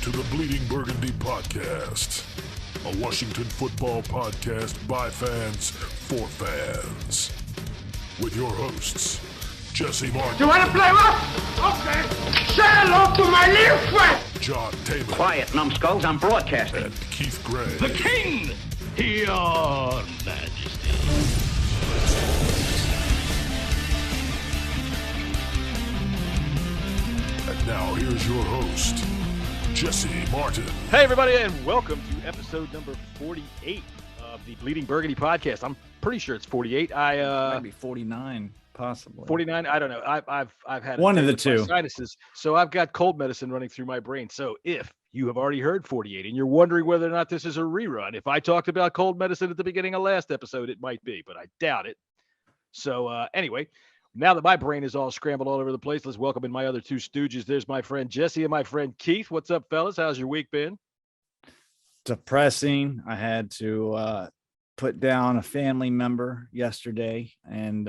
to the Bleeding Burgundy podcast, a Washington football podcast by fans for fans. With your hosts, Jesse Martin. You want to play rough? Okay. Say hello to my little friend. John Taylor. Quiet, numbskulls, I'm broadcasting. And Keith Gray. The King, your majesty. And now here's your host, Jesse Martin. Hey everybody, and welcome to episode number 48 of the Bleeding Burgundy podcast. I'm pretty sure it's 48. Might be 49, possibly. 49. I don't know. I've had one of the two sinuses, so I've got cold medicine running through my brain. So if you have already heard 48 and you're wondering whether or not this is a rerun, if I talked about cold medicine at the beginning of last episode, it might be, but I doubt it. So anyway, now that my brain is all scrambled all over the place, let's welcome in my other two stooges. There's my friend Jesse and my friend Keith. What's up, fellas? How's your week been? Depressing. I had to put down a family member yesterday, and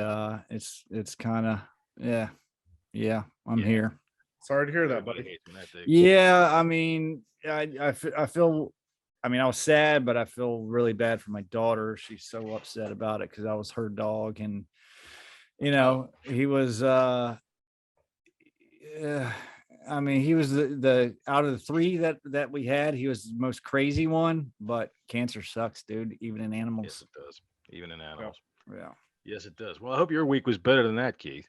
it's kind of yeah. I'm here. Sorry to hear that, buddy. Yeah, I mean, I feel. I mean, I was sad, but I feel really bad for my daughter. She's so upset about it because I was her dog, and you know, he was. I mean, he was the out of the three that we had, he was the most crazy one. But cancer sucks, dude. Even in animals. Yes, it does. Even in animals. Yeah. Yes, it does. Well, I hope your week was better than that, Keith.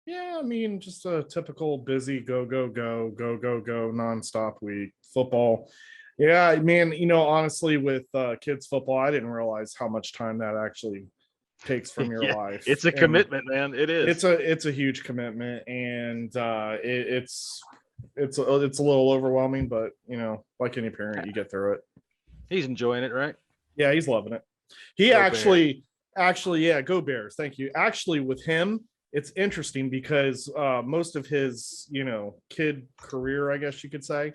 Yeah, I mean, just a typical busy go nonstop week. Football. Yeah, I mean, you know, honestly, with kids football, I didn't realize how much time that actually takes from your life. It's a commitment, man. It is. It's a huge commitment, and it's a little overwhelming, but you know, like any parent, you get through it. He's enjoying it, right? Yeah, he's loving it. He Go actually, yeah, go Bears. Thank you. Actually, with him, it's interesting because most of his, you know, kid career, I guess you could say,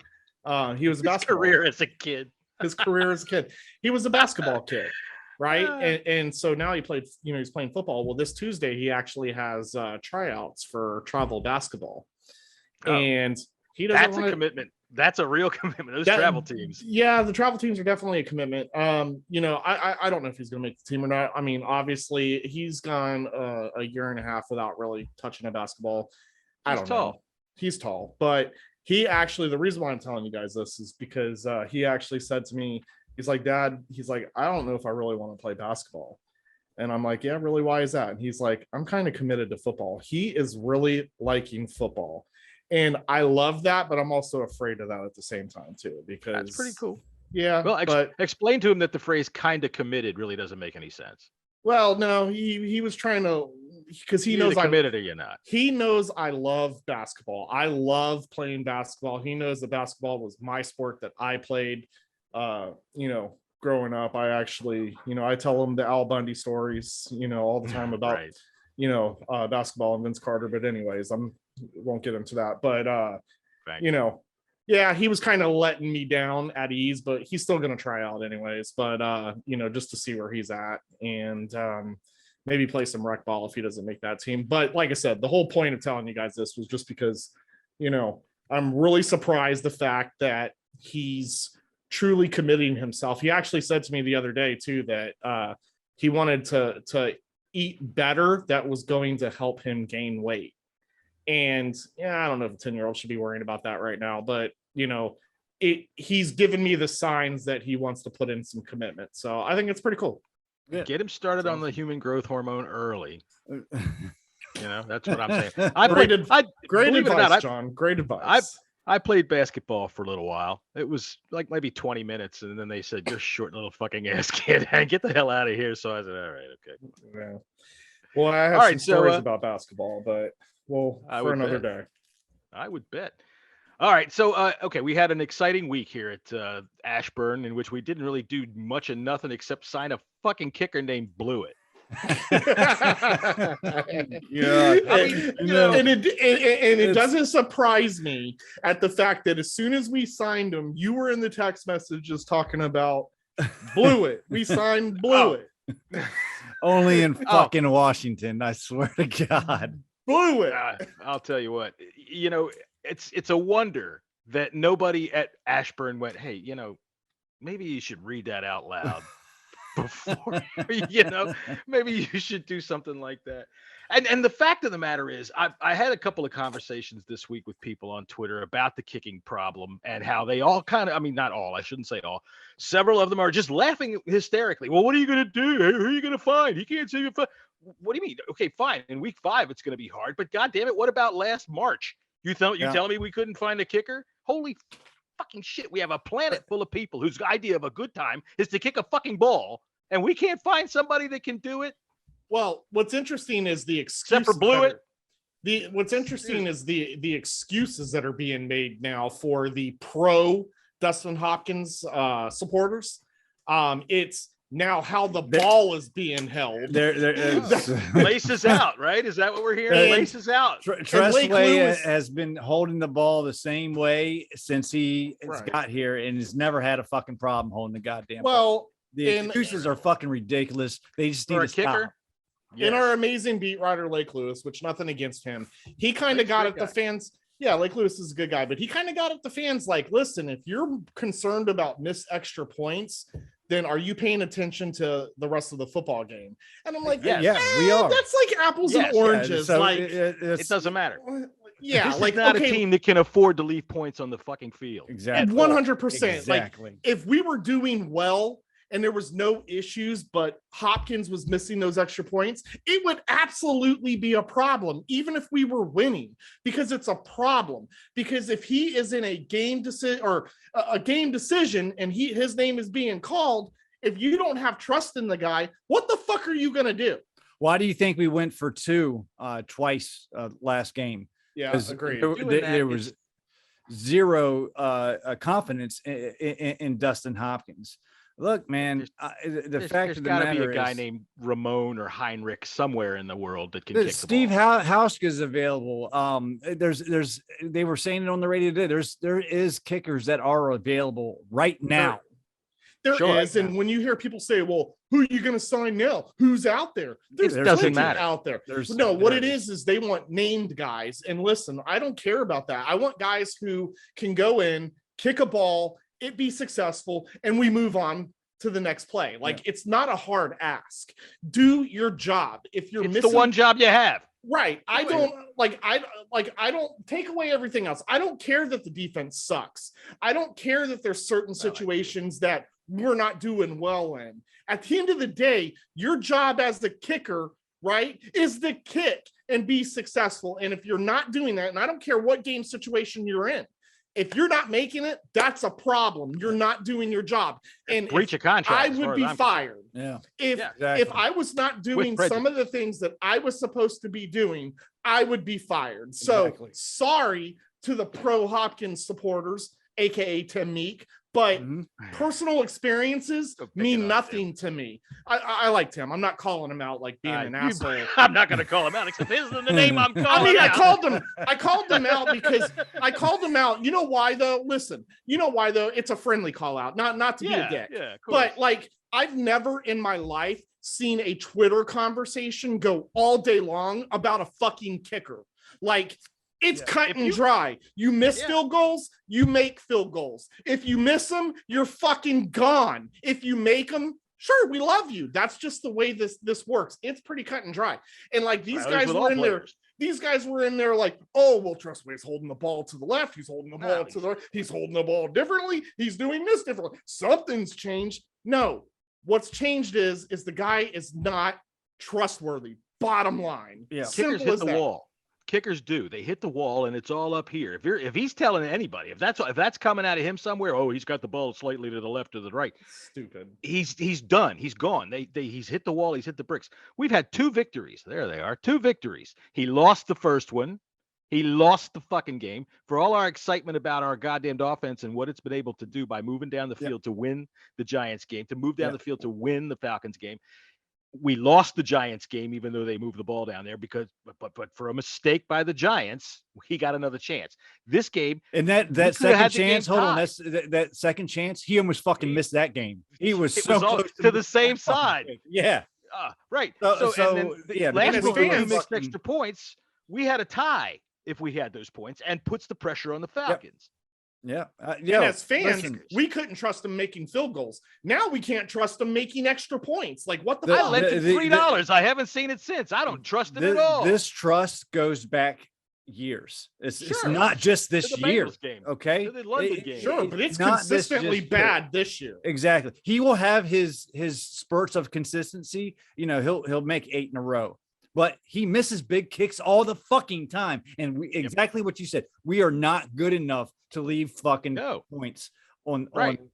he was a basketball career as a kid. His career as a kid, he was a basketball kid, right? And so now he played, you know, he's playing football. Well, this Tuesday he actually has tryouts for travel basketball, and he doesn't. That's a commitment. That's a real commitment. Those travel teams. Yeah, the travel teams are definitely a commitment. You know, I don't know if he's going to make the team or not. I mean, obviously he's gone a year and a half without really touching a basketball. I don't know. He's tall, but he actually, the reason why I'm telling you guys this is because he actually said to me, he's like, Dad, he's like, I don't know if I really want to play basketball. And I'm like, yeah, really? Why is that? And he's like, I'm kind of committed to football. He is really liking football. And I love that, but I'm also afraid of that at the same time too, because that's pretty cool. Yeah. Well, explain to him that the phrase "kind of committed" really doesn't make any sense. Well, no, he was trying to, because he knows I'm committed or you're not. He knows I love basketball. I love playing basketball. He knows that basketball was my sport that I played. You know, growing up, I actually, you know, I tell him the Al Bundy stories, you know, all the time about, right. You know, basketball and Vince Carter. But anyways, won't get into that. But you know, yeah, he was kind of letting me down at ease, but he's still going to try out anyways. But you know, just to see where he's at, and maybe play some rec ball if he doesn't make that team. But like I said, the whole point of telling you guys this was just because, you know, I'm really surprised the fact that he's truly committing himself. He actually said to me the other day too that he wanted to eat better, that was going to help him gain weight. And yeah, I don't know if a 10-year-old should be worrying about that right now, but you know, he's given me the signs that he wants to put in some commitment. So I think it's pretty cool. Yeah. Get him started on the human growth hormone early. You know, that's what I'm saying. Great advice, John. Great advice. I played basketball for a little while. It was like maybe 20 minutes, and then they said, "You're short little fucking ass kid. Get the hell out of here." So I said, "All right, okay." Yeah. Well, I have some stories about basketball, but well, for another day. I would bet. All right, so okay, we had an exciting week here at Ashburn in which we didn't really do much of nothing except sign a fucking kicker named Blewett. Yeah, I mean, and it doesn't surprise me at the fact that as soon as we signed him, you were in the text messages talking about Blewett. We signed Blewett. Only in fucking Washington, I swear to God. Blewett. I'll tell you what, you know, it's a wonder that nobody at Ashburn went, hey, maybe you should read that out loud before, maybe you should do something like that. And the fact of the matter is, I had a couple of conversations this week with people on Twitter about the kicking problem and how they all kind of, I mean, not all, I shouldn't say all, several of them are just laughing hysterically. Well, what are you going to do? Who are you going to find? He can't save you. What do you mean? Okay, fine. In week 5, it's going to be hard, but God damn it, what about last March? You telling me we couldn't find a kicker? Holy fucking shit. We have a planet full of people whose idea of a good time is to kick a fucking ball, and we can't find somebody that can do it. Well, what's interesting is the excuses. Except for Blewett. What's interesting is the excuses that are being made now for the pro Dustin Hopkins supporters. It's now how the ball is being held. Laces out, right? Is that what we're hearing? Laces out. Tressway has been holding the ball the same way since he got here and has never had a fucking problem holding the goddamn ball. The excuses are fucking ridiculous. They just need to stop. In our amazing beat writer, Lake Lewis, which nothing against him, he kind of got at the fans. Yeah, Lake Lewis is a good guy, but he kind of got at the fans like, listen, if you're concerned about missed extra points, then are you paying attention to the rest of the football game? And I'm like, yeah, we are. That's like apples and oranges. So like it doesn't matter. Yeah, this is not a team that can afford to leave points on the fucking field. Exactly. 100%. Exactly. Like if we were doing well and there was no issues, but Hopkins was missing those extra points, it would absolutely be a problem, even if we were winning, because it's a problem. Because if he is in a game decision or a game decision and his name is being called, if you don't have trust in the guy, what the fuck are you going to do? Why do you think we went for 2 twice last game? Yeah, agreed. There was zero confidence in Dustin Hopkins. Look, man, the fact of the matter is, there's got to be a guy named Ramon or Heinrich somewhere in the world that can kick Steve the ball. Hauschka is available. They were saying it on the radio today. There is kickers that are available right now. There is, and when you hear people say, "Well, who are you going to sign now? Who's out there?" There's doesn't matter out there. What it is they want named guys. And listen, I don't care about that. I want guys who can go in, kick a ball, it be successful, and we move on to the next play. Like it's not a hard ask. Do your job. If you're missing the one job you have. Right. I don't take away everything else. I don't care that the defense sucks. I don't care that there's certain situations that we're not doing well in. At the end of the day, your job as the kicker, right, is to kick and be successful. And if you're not doing that, and I don't care what game situation you're in, if you're not making it, that's a problem. You're not doing your job. And breach of contract. I would be fired. Yeah. If I was not doing some of the things that I was supposed to be doing, I would be fired. So sorry to the pro Hopkins supporters, aka Tim Meek, but personal experiences mean nothing to me. I like Tim. I'm not calling him out like being an asshole. I'm not going to call him out, except this is the name I'm calling. I mean, I called him out because I called him out. You know why though? Listen, you know why though? It's a friendly call out, not to be a dick. Yeah, but like I've never in my life seen a Twitter conversation go all day long about a fucking kicker. Like it's cut and dry. You miss field goals, you make field goals. If you miss them, you're fucking gone. If you make them, sure, we love you. That's just the way this works. It's pretty cut and dry. And like these guys were in there. These guys were in there like, oh, well, Trustway's holding the ball to the left. He's holding the ball to the right. He's holding the ball differently. He's doing this differently. Something's changed. No, what's changed is the guy is not trustworthy. Bottom line. Yeah. Kickers hit the wall. Kickers do. They hit the wall, and it's all up here. If he's telling anybody, if that's coming out of him somewhere, oh, he's got the ball slightly to the left or the right. Stupid. He's done. He's gone. He's hit the wall. He's hit the bricks. We've had 2 victories. There they are. 2 victories. He lost the first one. He lost the fucking game. For all our excitement about our goddamned offense and what it's been able to do by moving down the field to win the Giants game, to move down the field to win the Falcons game. We lost the Giants game, even though they moved the ball down there but for a mistake by the Giants, he got another chance. This game, and that second chance, hold on, that second chance, he almost fucking missed that game. He was so close to the same side. Yeah, right. So last week we missed extra points. We had a tie if we had those points, and puts the pressure on the Falcons. Yeah. And as fans, we couldn't trust him making field goals. Now we can't trust him making extra points. Like, what the fuck? I lent him $3. I haven't seen it since. I don't trust him at all. This trust goes back years. It's not just this year. Game. Okay. The London game. Sure, but it's consistently bad this year. Exactly. He will have his spurts of consistency. You know, he'll make 8 in a row. But he misses big kicks all the fucking time. And exactly what you said. We are not good enough to leave fucking points on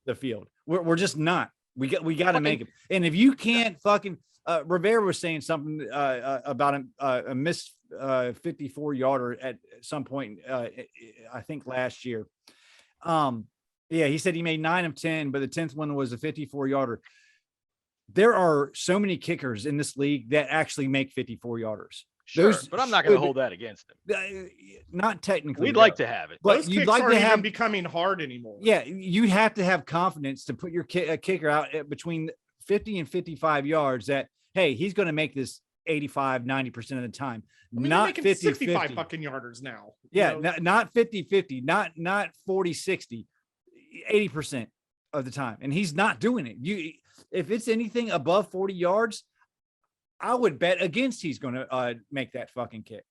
the field. We're just not. We got to make it. And if you can't fucking Rivera was saying something about a missed 54-yarder at some point, I think last year. He said he made 9 of 10, but the 10th one was a 54-yarder. There are so many kickers in this league that actually make 54-yarders. Sure, but I'm not going to hold that against him. Not technically. We'd like to have it, but you'd like to have becoming hard anymore. Yeah, you have to have confidence to put your kicker out at between 50 and 55 yards. That hey, he's going to make this 85, 90% of the time. I mean, not 50, 65 50. fucking yarders now. Yeah, not 50, 50, not 40, 60, 80% of the time, and he's not doing it. If it's anything above 40 yards, I would bet against he's going to make that fucking kick.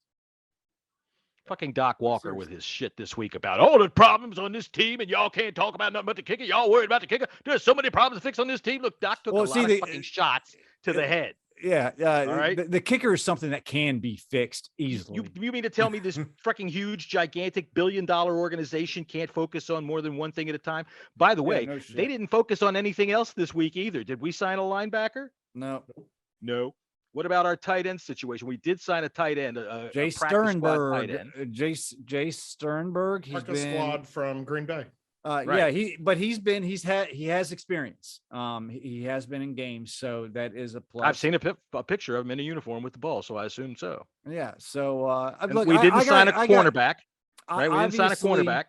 Fucking Doc Walker with his shit this week about all the problems on this team, and y'all can't talk about nothing but the kicker. Y'all worried about the kicker. There's so many problems to fix on this team. Look, Doc took a lot of fucking shots to the head. Yeah, all right. The kicker is something that can be fixed easily. You mean to tell me this fucking huge, gigantic, billion-dollar organization can't focus on more than one thing at a time? By the way, they didn't focus on anything else this week either. Did we sign a linebacker? No. What about our tight end situation? We did sign a tight end, Jay Sternberg. Jay Sternberg. He's been squad from Green Bay. Yeah, he has experience. He has been in games, so that is a plus. I've seen a picture of him in a uniform with the ball, so I assume so. Yeah. So look, we didn't sign a cornerback, right? We didn't sign a cornerback.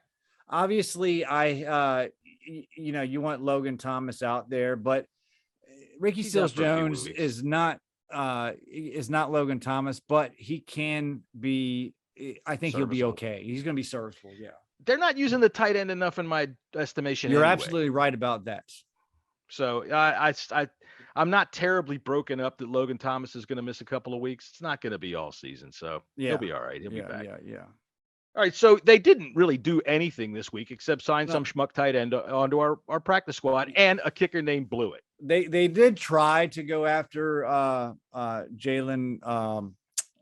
Obviously, you want Logan Thomas out there, but Ricky Seals-Jones is not Logan Thomas, but he can be. I think he'll be okay. He's going to be serviceable. Yeah. They're not using the tight end enough in my estimation. You're absolutely right about that. So I'm not terribly broken up that Logan Thomas is going to miss a couple of weeks. It's not going to be all season, so he'll be all right. He'll be back. Yeah. All right, so they didn't really do anything this week except sign some schmuck tight end onto our practice squad and a kicker named Blewett. They did try to go after Jalen.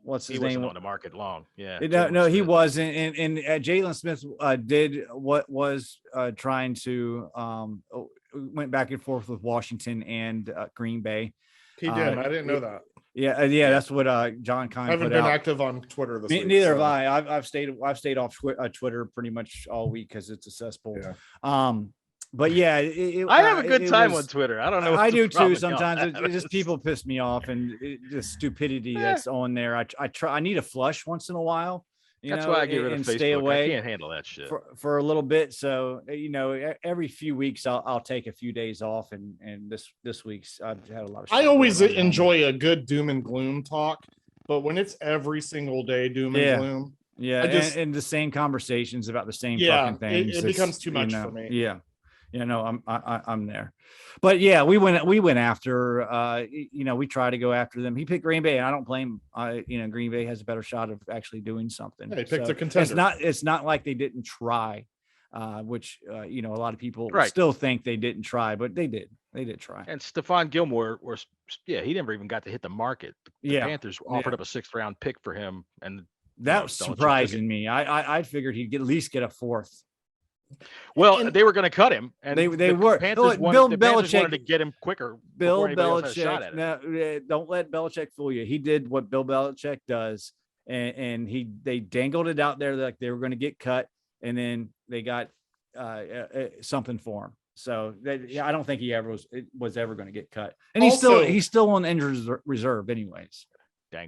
What's his name? He wasn't on the market long. Yeah. No, he wasn't. And Jalen Smith did what was trying to went back and forth with Washington and Green Bay. He did. I didn't know that. Yeah. That's what John Kine. I haven't been active on Twitter this week. Neither have I. I've stayed off Twitter pretty much all week because it's a cesspool. Yeah. But yeah, I have a good time on Twitter. I don't know. I do too. Sometimes it just people piss me off, and the stupidity that's on there. I need a flush once in a while. That's why I get rid of Facebook. Stay away. I can't handle that shit for a little bit. So every few weeks I'll take a few days off, and this week's I've had a lot of. I always enjoy a good doom and gloom talk, but when it's every single day doom and gloom, and the same conversations about the same fucking things, it becomes too much for me. Yeah. I'm there, but yeah, we went after, we try to go after them. He picked Green Bay, and I don't blame him. Green Bay has a better shot of actually doing something. They picked a contender. It's not like they didn't try, which, a lot of people still think they didn't try, but they did try. And Stephon Gilmore he never even got to hit the market. The Panthers offered up a 6th round pick for him. And that was surprising me. I figured he'd at least get a 4th. Well, they were going to cut him, and they were. Panthers wanted to get him quicker. Bill Belichick. Don't let Belichick fool you. He did what Bill Belichick does, and they dangled it out there like they were going to get cut, and then they got something for him. So I don't think he was ever going to get cut, and he's still on injured reserve, anyways.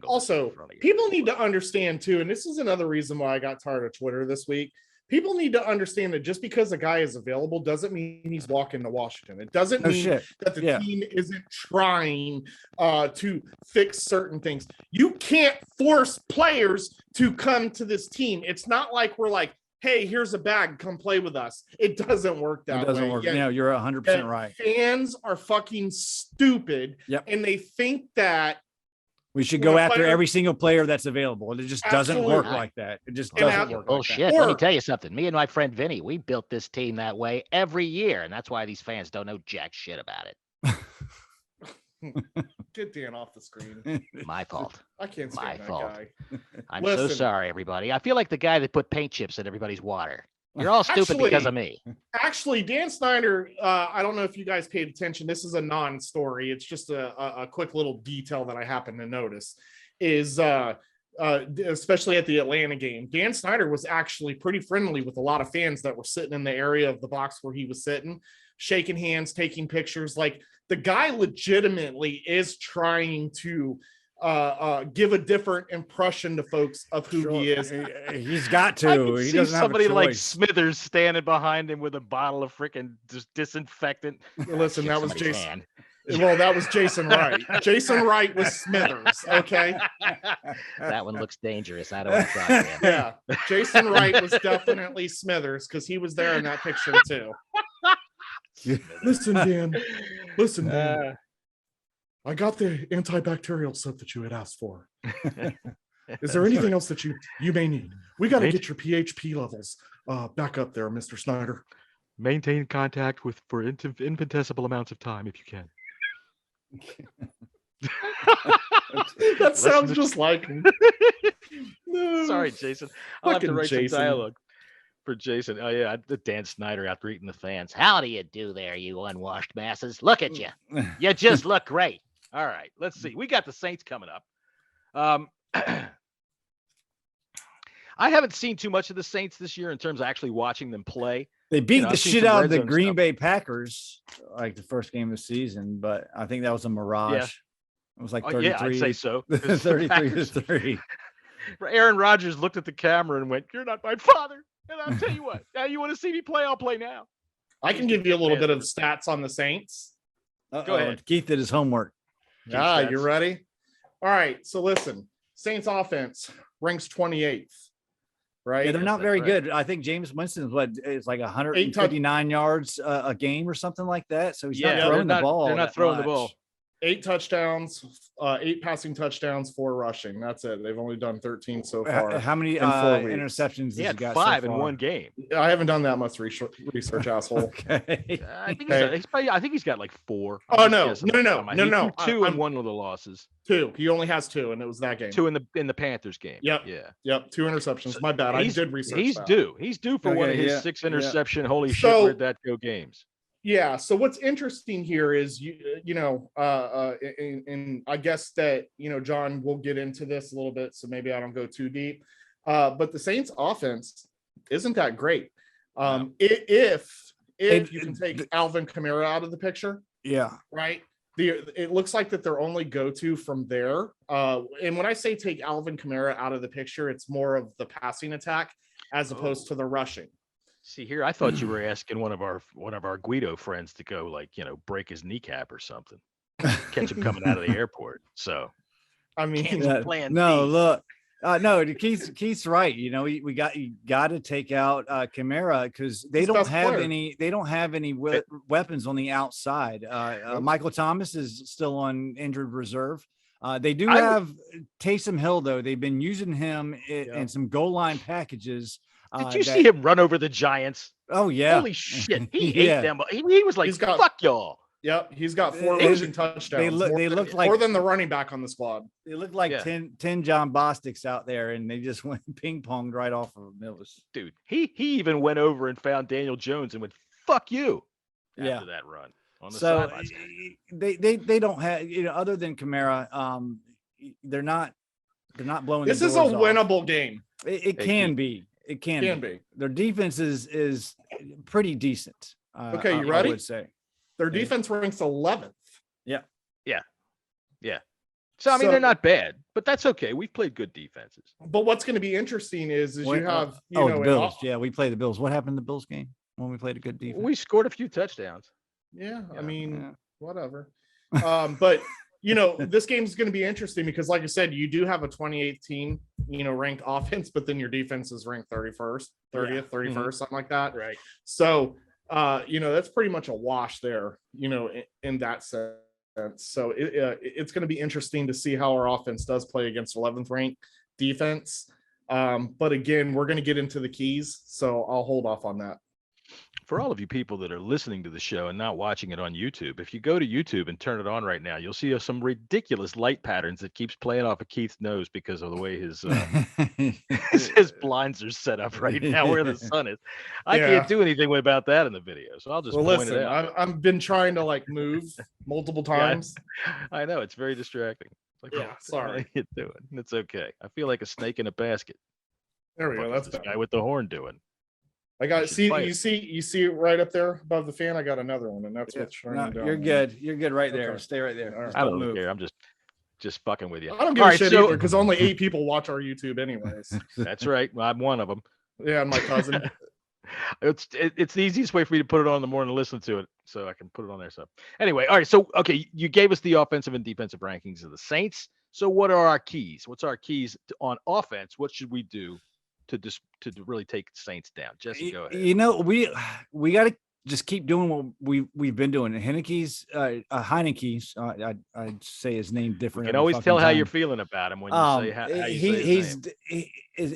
Also, people need to understand too, and this is another reason why I got tired of Twitter this week. People need to understand that just because a guy is available doesn't mean he's walking to Washington. It doesn't mean that the team isn't trying to fix certain things. You can't force players to come to this team. It's not like we're like, hey, here's a bag, come play with us. It doesn't work that way. It doesn't work. Yet, You're 100% right. Fans are fucking stupid. Yep. And they think that we should go after every single player that's available. It just doesn't work like that. It just doesn't work. Bullshit. Like that. Let me tell you something. Me and my friend Vinny, we built this team that way every year, and that's why these fans don't know jack shit about it. Get Dan off the screen. My fault. I can't stand that guy. I'm so sorry, everybody. I feel like the guy that put paint chips in everybody's water. You're all stupid because of me. Actually, Dan Snyder, I don't know if you guys paid attention. This is a non-story. It's just a quick little detail that I happen to notice is especially at the Atlanta game. Dan Snyder was actually pretty friendly with a lot of fans that were sitting in the area of the box where he was sitting, shaking hands, taking pictures. Like, the guy legitimately is trying to give a different impression to folks of who he is. He's got to. I can he see doesn't somebody have a like choice. Smithers standing behind him with a bottle of freaking disinfectant. Listen, that was Jason. Well, that was Jason Wright. Jason Wright was Smithers. Okay. That one looks dangerous. I don't want to try it. Yeah. Jason Wright was definitely Smithers because he was there in that picture too. Listen, Dan. Listen, Dan. I got the antibacterial soap that you had asked for. Is there anything else that you may need? We got to get your PHP levels back up there, Mr. Snyder. Maintain contact for infinitesimal amounts of time if you can. That sounds just like him. Sorry, Jason. I'll have to Fucking write Jason. some dialogue for Jason. Oh yeah, the Dan Snyder after eating the fans. How do you do there, you unwashed masses? Look at you. You just look great. All right, let's see. We got the Saints coming up. I haven't seen too much of the Saints this year in terms of actually watching them play. They beat the I've seen shit some out red of the zone Green stuff. Bay Packers, like the first game of the season, but I think that was a mirage. Yeah. It was like Oh, 33. yeah, I'd say so. 'Cause the 33 to Packers- 3. Aaron Rodgers looked at the camera and went, "You're not my father." And I'll tell you what. Now you want to see me play? I'll play now. I can give you a little bit of stats on the Saints. Go ahead. Keith did his homework. Ah, stats. you ready? All right. So listen, Saints offense ranks 28th. Right? Yeah, they're not that's very right. good. I think James Winston's it's like 159 yards a game or something like that. So he's not they're throwing the not- ball. They're not that throwing the much. ball. 8 touchdowns, 8 passing touchdowns, 4 rushing. That's it. They've only done 13 so far. How many in 4 weeks. interceptions He has he had got 5 so in far? one game. I haven't done that much research, asshole. Okay. I think Hey. I think he's got like 4. Oh, I'm no. just guessing. No. He threw 2 in I'm- one of the losses. 2. He only has 2, and it was that game. 2 in the Panthers game. Yep. Yeah. Yep. 2 interceptions. My bad. I did research He's that. due. He's due for one of Okay, his yeah, 6 yeah. interception. Holy shit, So- where'd that go games? Yeah. So what's interesting here is and I guess that John will get into this a little bit, so maybe I don't go too deep. But the Saints offense isn't that great. If you can take Alvin Kamara out of the picture, Yeah. right? It looks like that their only go-to from there. And when I say take Alvin Kamara out of the picture, it's more of the passing attack as opposed to the rushing. See here, I thought you were asking one of our Guido friends to go break his kneecap or something, catch him coming out of the airport. So I mean, Cancel plan No, B. look. No, Keith's right. You got to take out Kamara because they He's don't best have player. any weapons on the outside. Michael Thomas is still on injured reserve. They do have Taysom Hill though. They've been using him in some goal line packages. did you see him run over the Giants? Oh yeah. Holy shit, he Yeah. ate them. He was like, He's got- "Fuck y'all." yep, he's got 4 They- rushing touchdowns. they look like- more than the running back on the squad. They look like Yeah. 10 John Bostics out there, and they just went ping ponged right off of him. It was Dude, he even went over and found Daniel Jones and went, "Fuck you." After Yeah. that run on the so sidelines. they don't have other than Kamara, they're not blowing. This the is a doors off. winnable game. It can be. It can be. Their defense is pretty decent. Okay, you ready? I would say. Their defense ranks 11th. So I mean, So- they're not bad, but that's okay. We've played good defenses. But what's going to be interesting is you have the Bills. Yeah, we played the Bills. What happened in the Bills game when we played a good defense? We scored a few touchdowns. Yeah, I Yeah. mean, Yeah. whatever. But this game is going to be interesting because, like I said, you do have a 28th team, ranked offense, but then your defense is ranked 31st, 30th, 31st, something like that. Right. So, that's pretty much a wash there, in that sense. So it's going to be interesting to see how our offense does play against 11th ranked defense. But again, we're going to get into the keys, so I'll hold off on that. For all of you people that are listening to the show and not watching it on YouTube, if you go to YouTube and turn it on right now, you'll see some ridiculous light patterns that keeps playing off of Keith's nose because of the way his his blinds are set up right now where the sun is. I can't do anything about that in the video, so I'll just point it out. I've been trying to move multiple times. I know it's very distracting. Sorry. What are you doing? It's okay. I feel like a snake in a basket. There we go. That's the guy with the horn doing. I got you see it right up there above the fan. I got another one, and that's what's shining down. You're good. You're good right there. Okay. Stay right there. Right. I don't care. I'm just fucking with you. I don't give a shit either because only 8 people watch our YouTube anyways. That's right. Well, I'm one of them. Yeah, and my cousin. It's the easiest way for me to put it on in the morning and listen to it, so I can put it on there. So anyway, all right. So okay, you gave us the offensive and defensive rankings of the Saints. So what are our keys? What's our keys on offense? What should we do to really take Saints down? Jesse, go ahead. We got to just keep doing what we've been doing. Heineke's I'd say his name different. You can always tell how you're feeling about him when you say how you say his name.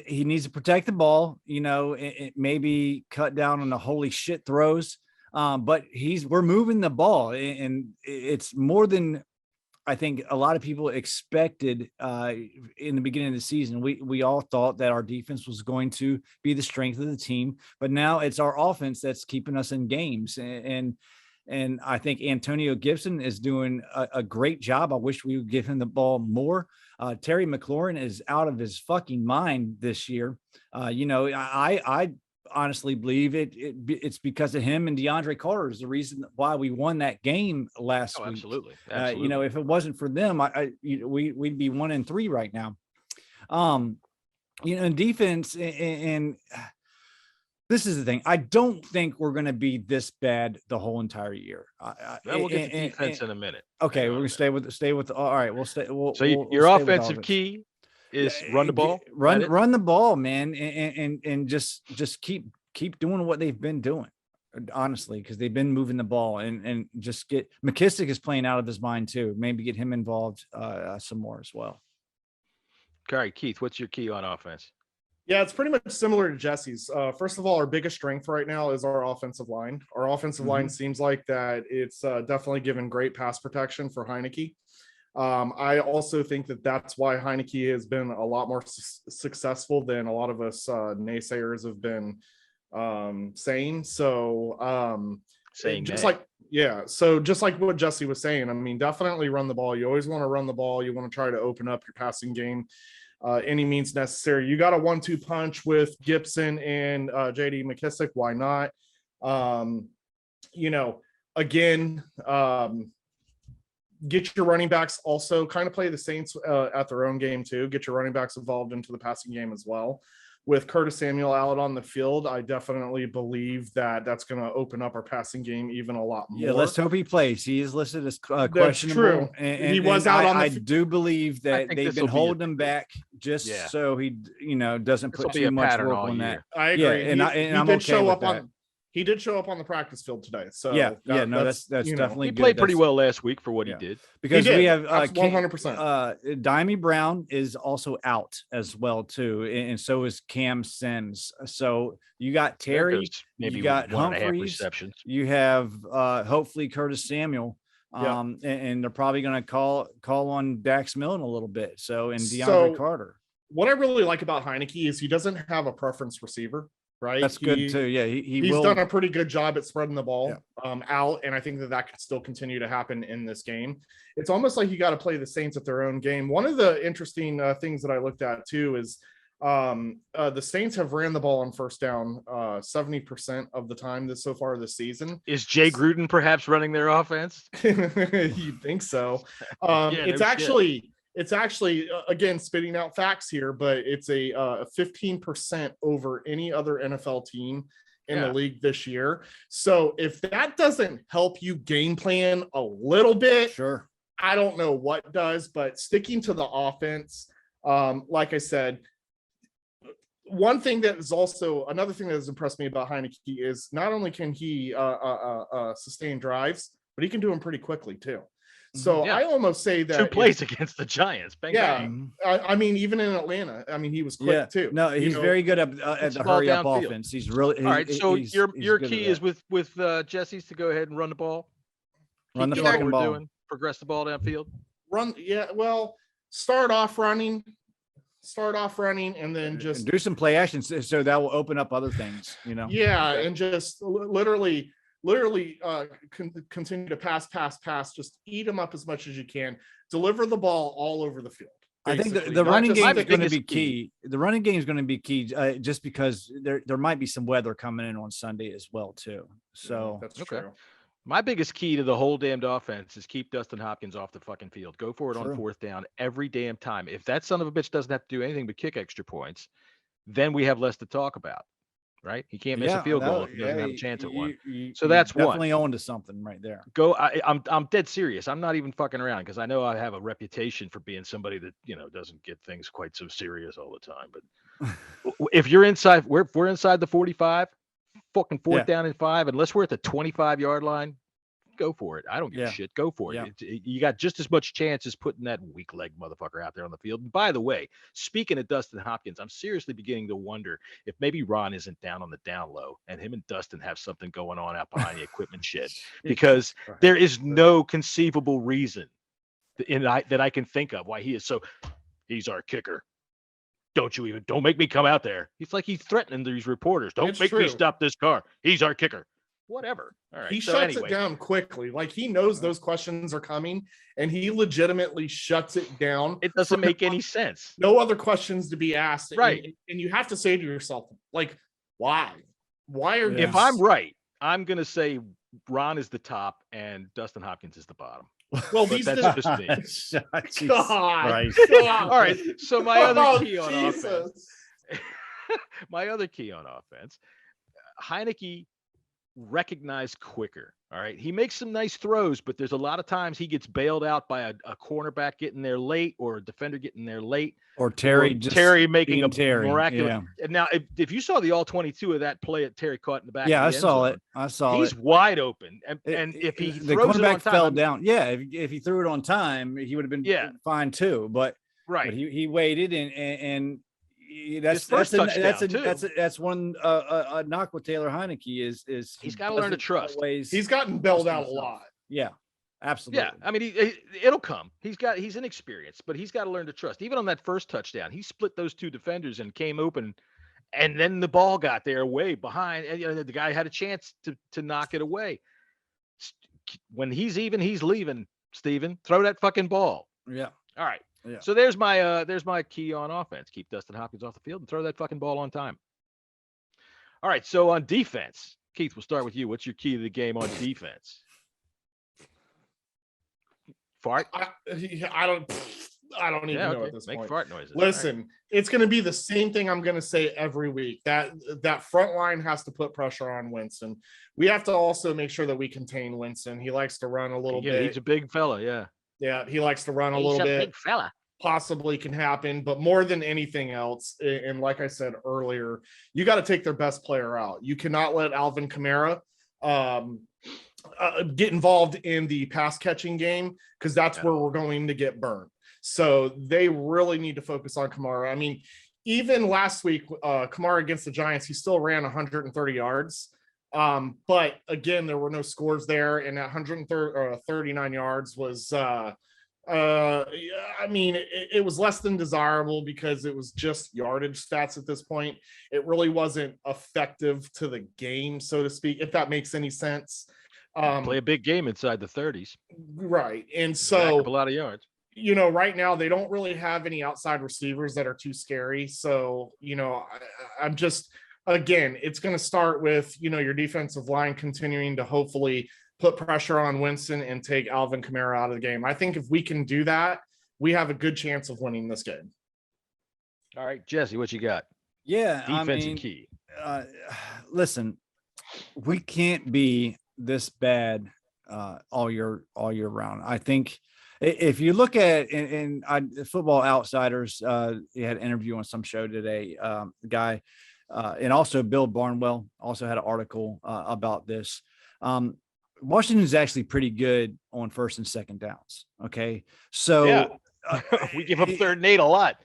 He needs to protect the ball, it maybe cut down on the holy shit throws. But we're moving the ball, and it's more than I think a lot of people expected in the beginning of the season. We all thought that our defense was going to be the strength of the team, but now it's our offense that's keeping us in games. And I think Antonio Gibson is doing a great job. I wish we would give him the ball more. Terry McLaurin is out of his fucking mind this year. I honestly believe it's because of him, and DeAndre Carter is the reason why we won that game last week. Absolutely. If it wasn't for them, we'd be 1-3 right now. In defense, and this is the thing. I don't think we're going to be this bad the whole entire year. We'll get to defense in a minute. Okay, we're going to stay with. All right, we'll stay. Your offensive key is run the ball. Run the ball, man, and just keep doing what they've been doing, honestly, because they've been moving the ball, and just get McKissick is playing out of his mind too. Maybe get him involved some more as well. All right, Keith, what's your key on offense? Yeah, it's pretty much similar to Jesse's. First of all, our biggest strength right now is our offensive line. Our offensive line seems like that it's definitely given great pass protection for Heineke. I also think that's why Heineke has been a lot more successful than a lot of us naysayers have been saying. So just like what Jesse was saying, I mean, definitely run the ball. You always want to run the ball. You want to try to open up your passing game any means necessary. You got a 1-2 punch with Gibson and JD McKissick. Why not? Get your running backs also kind of play the Saints at their own game too. Get your running backs involved into the passing game as well. With Curtis Samuel out on the field, I definitely believe that's going to open up our passing game even a lot more. Yeah, let's hope he plays. He is listed as questionable. That's true. And he was out on the I do believe that they've been holding him back just so he, doesn't put too much work on that. I agree. Yeah, I'm okay with that. He did show up on the practice field today. So that's definitely he good. played pretty well last week for what he did. Because we have 100%. Dimey Brown is also out as well too, and so is Cam Sims. So you got Terry, you got Humphreys, you have hopefully Curtis Samuel. And they're probably going to call on Dax Milne a little bit. So and DeAndre Carter. What I really like about Heineke is he doesn't have a preference receiver. Right. That's good too. Yeah. He's done a pretty good job at spreading the ball out. And I think that could still continue to happen in this game. It's almost like you got to play the Saints at their own game. One of the interesting things that I looked at too is the Saints have ran the ball on first down 70% of the time so far this season. Is Jay Gruden perhaps running their offense? You'd think so. It's actually, again, spitting out facts here, but it's a 15% over any other NFL team in the league this year. So if that doesn't help you game plan a little bit, sure, I don't know what does, but sticking to the offense, like I said, one thing that is also another thing that has impressed me about Heineke is not only can he sustain drives, but he can do them pretty quickly too. So I almost say that 2 plays against the Giants. Bang, bang. I mean, even in Atlanta, I mean, he was quick too. No, he's very good at the hurry up offense. He's really all right. So your he's key is with Jesse's to go ahead and run the ball. Run the fucking ball. Progress the ball downfield. Well, start off running, and then just do some play actions so that will open up other things. And just literally continue to pass, just eat them up as much as you can, deliver the ball all over the field. Basically. I think the running game is going to be key. The running game is going to be key just because there might be some weather coming in on Sunday as well too. So that's true. My biggest key to the whole damned offense is keep Dustin Hopkins off the fucking field. Go for it on 4th down every damn time. If that son of a bitch doesn't have to do anything but kick extra points, then we have less to talk about. Right? He can't miss a field goal if he doesn't have a chance at one. So that's definitely on to something right there. I'm dead serious. I'm not even fucking around because I know I have a reputation for being somebody that doesn't get things quite so serious all the time. But if you're inside, we're inside the 45, fucking 4th down and 5, unless we're at the 25-yard line. Go for it. I don't give a shit. Go for it. You got just as much chance as putting that weak leg motherfucker out there on the field. And by the way, speaking of Dustin Hopkins, I'm seriously beginning to wonder if maybe Ron isn't down on the down low and him and Dustin have something going on out behind the equipment shed, because there is no conceivable reason that I can think of why he is so. He's our kicker. Don't make me come out there. He's threatening these reporters. Don't make me stop this car. He's our kicker. Whatever. All right. He shuts it down quickly. Like, he knows those questions are coming, and he legitimately shuts it down. It doesn't make any sense. No other questions to be asked. Right. And you have to say to yourself, like, why? Why are you? If I'm right, I'm going to say Ron is the top and Dustin Hopkins is the bottom. Well, that's just me. God. All right. So my other key on offense. My other key on offense, Heineke recognized quicker. All right. He makes some nice throws, but there's a lot of times he gets bailed out by a cornerback getting there late, or a defender getting there late, or Terry making a miraculous. Yeah. And now, if you saw the all 22 of that play that Terry caught in the back, I saw it. He's wide open, and if he the throws cornerback it on time, fell down. Yeah, if he threw it on time, he would have been fine too. But right, but he waited and. That's one knock with Taylor Heineke is he's got to learn to trust. He's gotten bailed out a lot. Yeah, absolutely. Yeah, I mean, it'll come. He's inexperienced, but he's got to learn to trust. Even on that first touchdown, he split those 2 defenders and came open, and then the ball got there way behind, and the guy had a chance to knock it away. When he's leaving. Steven, throw that fucking ball. Yeah. All right. Yeah. So there's my key on offense. Keep Dustin Hopkins off the field and throw that fucking ball on time. All right. So on defense, Keith, we'll start with you. What's your key to the game on defense? Fart? I don't even know at this point. Make fart noises. Listen, it's going to be the same thing I'm going to say every week. That front line has to put pressure on Winston. We have to also make sure that we contain Winston. He likes to run a little bit. He's a big fella. Yeah. Yeah, he likes to run a little bit. Big fella. Possibly can happen, but more than anything else, and like I said earlier, you got to take their best player out. You cannot let Alvin Kamara get involved in the pass catching game, because that's where we're going to get burned. So they really need to focus on Kamara. I mean, even last week, Kamara against the Giants, he still ran 130 yards. But again, there were no scores there, and 139 yards was I mean, it was less than desirable because it was just yardage stats at this point. It really wasn't effective to the game, so to speak, if that makes any sense. Play a big game inside the 30s. Right. And so a lot of yards. You know, right now they don't really have any outside receivers that are too scary. So, you know, I'm just, again, it's going to start with, you know, your defensive line continuing to hopefully put pressure on Winston and take Alvin Kamara out of the game. I think if we can do that, we have a good chance of winning this game. All right, Jesse, what you got? Yeah, defensive key. Listen, we can't be this bad all year round. I think If you look at in Football Outsiders, he had an interview on some show today, guy, and also Bill Barnwell also had an article about this. Washington is actually pretty good on first and second downs. Okay, so we give up 3rd and 8 a lot.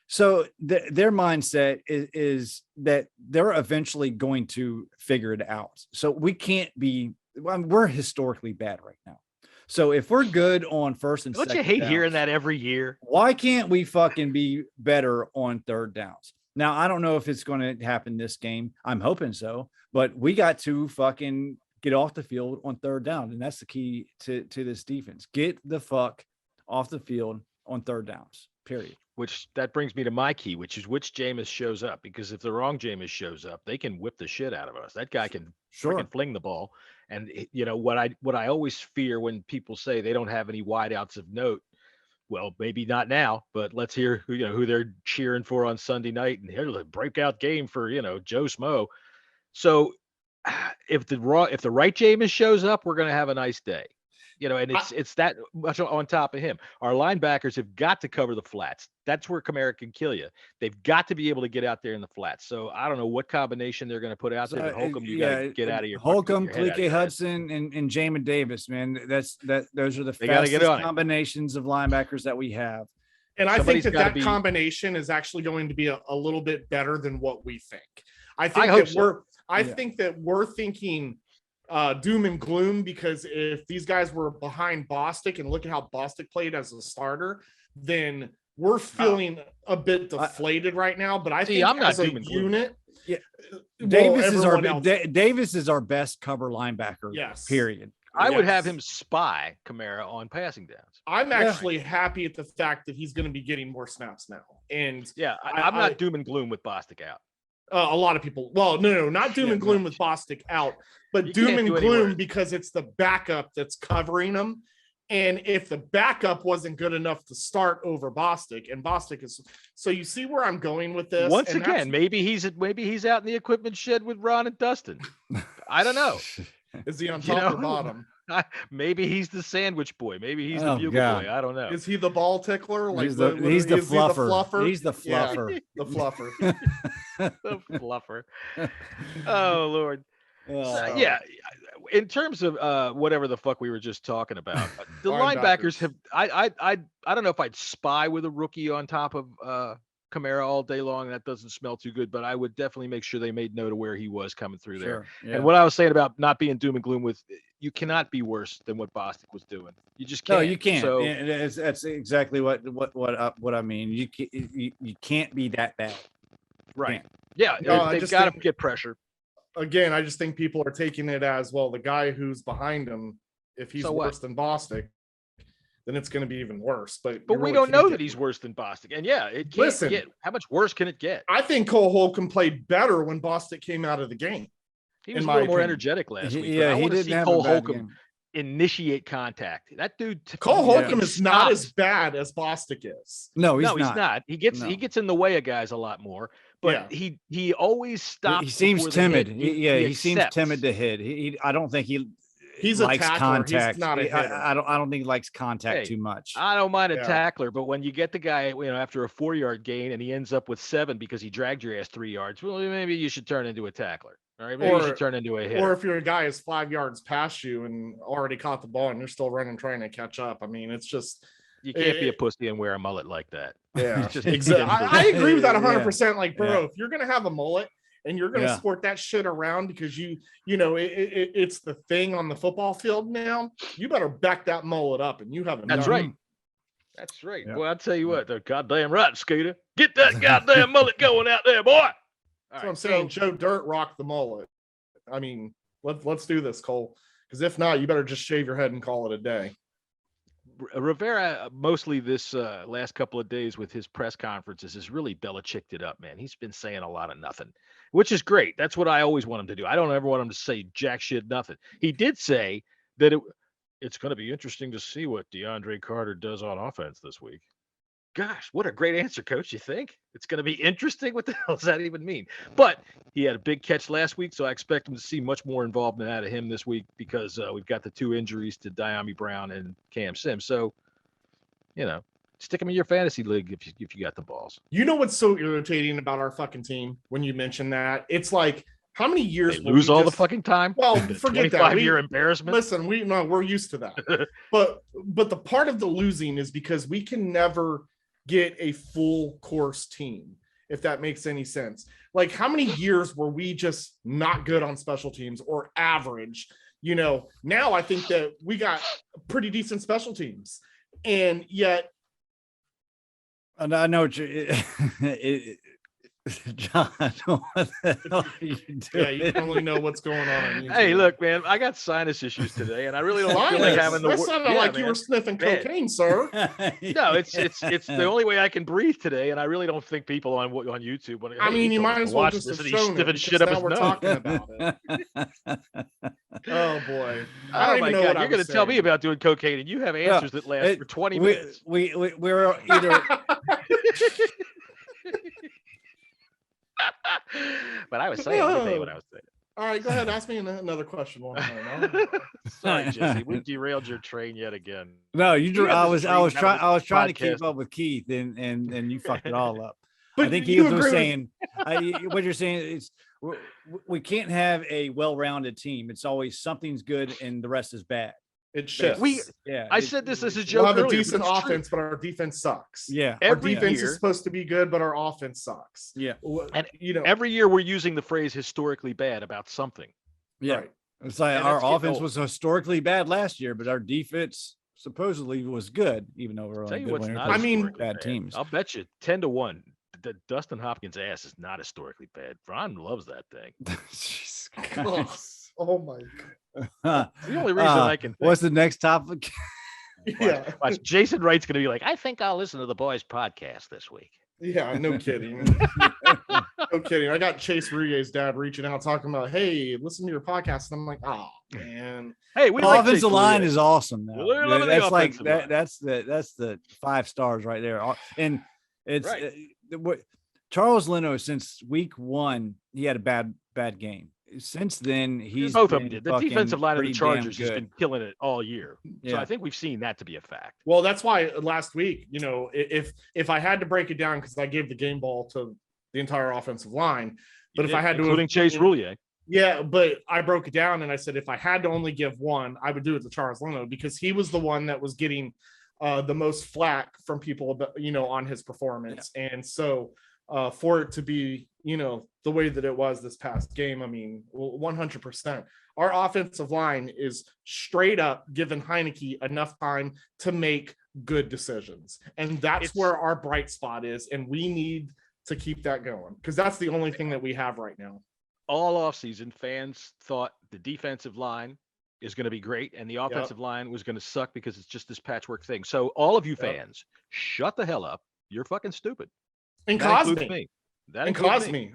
So their mindset is that they're eventually going to figure it out. So we can't be. We're historically bad right now. So if we're good on first and second, don't you hate downs, hearing that every year? Why can't we fucking be better on 3rd downs? Now I don't know if it's going to happen this game. I'm hoping so, but we got to fucking get off the field on 3rd down, and that's the key to this defense. Get the fuck off the field on 3rd downs. Period. Which that brings me to my key, which is which Jameis shows up. Because if the wrong Jameis shows up, they can whip the shit out of us. That guy can fling the ball. And what I always fear when people say they don't have any wideouts of note. Well, maybe not now, but let's hear who they're cheering for on Sunday night, and here's a breakout game for Joe Smo. So if the right Jameis shows up, we're gonna have a nice day. And it's that much on top of him. Our linebackers have got to cover the flats. That's where Kamara can kill you. They've got to be able to get out there in the flats. So I don't know what combination they're going to put out there. But Holcomb, you got to get out of your Holcomb, Kalike Hudson, and Jamin Davis, man. Those are the fastest combinations of linebackers that we have. And I think that combination is actually going to be a little bit better than what we think. I think that we're thinking doom and gloom, because if these guys were behind Bostic and look at how Bostic played as a starter, then we're feeling a bit deflated right now. But I think I'm not as a unit, Davis is our best cover linebacker. Yes. Period. I would have him spy Kamara on passing downs. I'm actually happy at the fact that he's going to be getting more snaps now. And I'm not doom and gloom with Bostic out. A lot of people, not doom and gloom with Bostic out, but doom and gloom because it's the backup that's covering him. And if the backup wasn't good enough to start over Bostic, and Bostic is, so you see where I'm going with this. Once again, maybe he's out in the equipment shed with Ron and Dustin. I don't know. Is he on top or bottom? Maybe he's the sandwich boy. Maybe he's the bugle boy. I don't know. Is he the ball tickler? He's the fluffer. He's the fluffer. The fluffer. The fluffer. Oh Lord. In terms of whatever the fuck we were just talking about, the linebackers have. I don't know if I'd spy with a rookie on top of Kamara all day long. That doesn't smell too good, but I would definitely make sure they made note of where he was coming through there. Yeah. And what I was saying about not being doom and gloom with, you cannot be worse than what Bostic was doing. You just can't. No, you can't. So, that's exactly what I mean. You can't be that bad. Right. Yeah. They've got to get pressure. Again, I just think people are taking it as, well, the guy who's behind him, if he's worse than Bostic, then it's going to be even worse. But we really don't know that he's worse than Bostic. And it can't get. How much worse can it get? I think Cole Holcomb played better when Bostic came out of the game. He was a little more energetic last week. Yeah, he didn't have Cole Holcomb initiate contact. That dude. Cole Holcomb is not as bad as Bostic is. No, he's not. He gets in the way of guys a lot more. But he always stops. He seems timid. He seems timid to hit. I don't think he's likes a contact. He's not a hitter. I don't think he likes contact too much. I don't mind a tackler, but when you get the guy, after a 4-yard gain and he ends up with 7 because he dragged your ass 3 yards, well, maybe you should turn into a tackler. All right, maybe you should turn into a hitter. Or if your guy is 5 yards past you and already caught the ball and you're still running, trying to catch up. I mean, it's just. You can't be a pussy and wear a mullet like that. Yeah, exactly. I agree with that 100%. Like, bro, if you're going to have a mullet and you're going to sport that shit around because it's the thing on the football field now, you better back that mullet up and you have. That's right. That's right. Yeah. Boy, I'll tell you what, they're goddamn right, Scooter. Get that goddamn mullet going out there, boy. That's what I'm saying. Joe Dirt rocked the mullet. I mean, let's do this, Cole. Because if not, you better just shave your head and call it a day. Rivera, mostly this last couple of days with his press conferences, has really Belichicked it up, man. He's been saying a lot of nothing, which is great. That's what I always want him to do. I don't ever want him to say jack shit nothing. He did say that it's going to be interesting to see what DeAndre Carter does on offense this week. Gosh, what a great answer, Coach. You think it's going to be interesting? What the hell does that even mean? But he had a big catch last week, so I expect him to see much more involvement out of him this week because we've got the 2 injuries to Diami Brown and Cam Sims. So, stick him in your fantasy league if you got the balls. You know what's so irritating about our fucking team when you mention that? It's like, how many years they lose all the fucking time? Well, forget that. 25-year embarrassment. Listen, we're used to that. but the part of the losing is because we can never get a full course team, if that makes any sense. Like, how many years were we just not good on special teams or average? Now I think that we got pretty decent special teams, and yet. And I know what John, what the hell are you doing? Yeah, you don't really know what's going on. Hey, look, man, I got sinus issues today, and I really don't feel like having the. That sounded like you were sniffing cocaine, sir. No, it's the only way I can breathe today, and I really don't think people on YouTube want to. I mean, you might as well just have shown it. Shit up now his we're nose. talking about it. Oh boy! Oh my God! You're going to tell me about doing cocaine, and you have answers that last for 20 minutes. We're either. But I was saying what I was saying. All right, go ahead. Ask me another question. Sorry, Jesse. We derailed your train yet again. No, I was trying to keep up with Keith, and you fucked it all up. But I think he was saying what you're saying is we can't have a well-rounded team. It's always something's good and the rest is bad. It shifts. I said this as a joke. We'll have earlier, a decent offense, but our defense sucks. Yeah, our defense is supposed to be good, but our offense sucks. Yeah, and every year we're using the phrase "historically bad" about something. Yeah, right. It's like our offense was historically bad last year, but our defense supposedly was good, even though we're only good when bad teams. I'll bet you 10-1. The Dustin Hopkins ass is not historically bad. Ron loves that thing. Oh my God. The only reason I can think. What's the next topic? Watch. Jason Wright's going to be like, I think I'll listen to the boys' podcast this week. Yeah, no kidding. No kidding. I got Chase Rouillet's dad reaching out talking about, hey, listen to your podcast. And I'm like, oh man. Hey, we offensive line is awesome now. That's like that's the 5 stars right there. And it's what Charles Leno, since week 1, he had a bad game. Since then, he's both of them did. The defensive line of the Chargers has been good. killing it all year. So I think we've seen that to be a fact. Well, that's why last week, if I had to break it down, because I gave the game ball to the entire offensive line, but if I had to, including Chase Rouillet. Yeah, but I broke it down and I said if I had to only give one, I would do it to Charles Leno because he was the one that was getting the most flack from people about, on his performance, and so. For it to be, the way that it was this past game, I mean, 100%. Our offensive line is straight up giving Heineke enough time to make good decisions. And that's where our bright spot is. And we need to keep that going because that's the only thing that we have right now. All offseason, fans thought the defensive line is going to be great and the offensive line was going to suck because it's just this patchwork thing. So all of you fans, shut the hell up. You're fucking stupid. And Cosme.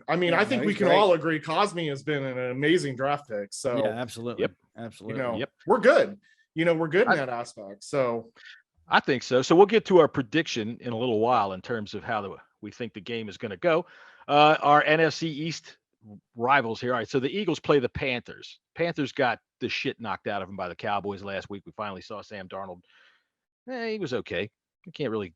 I mean, I think we can all agree Cosme has been an amazing draft pick. So yeah, absolutely. Absolutely. We're good. We're good in that aspect. So I think so. So we'll get to our prediction in a little while in terms of how we think the game is going to go. Our NFC East rivals here. All right. So the Eagles play the Panthers. Panthers got the shit knocked out of them by the Cowboys last week. We finally saw Sam Darnold. He was okay. You can't really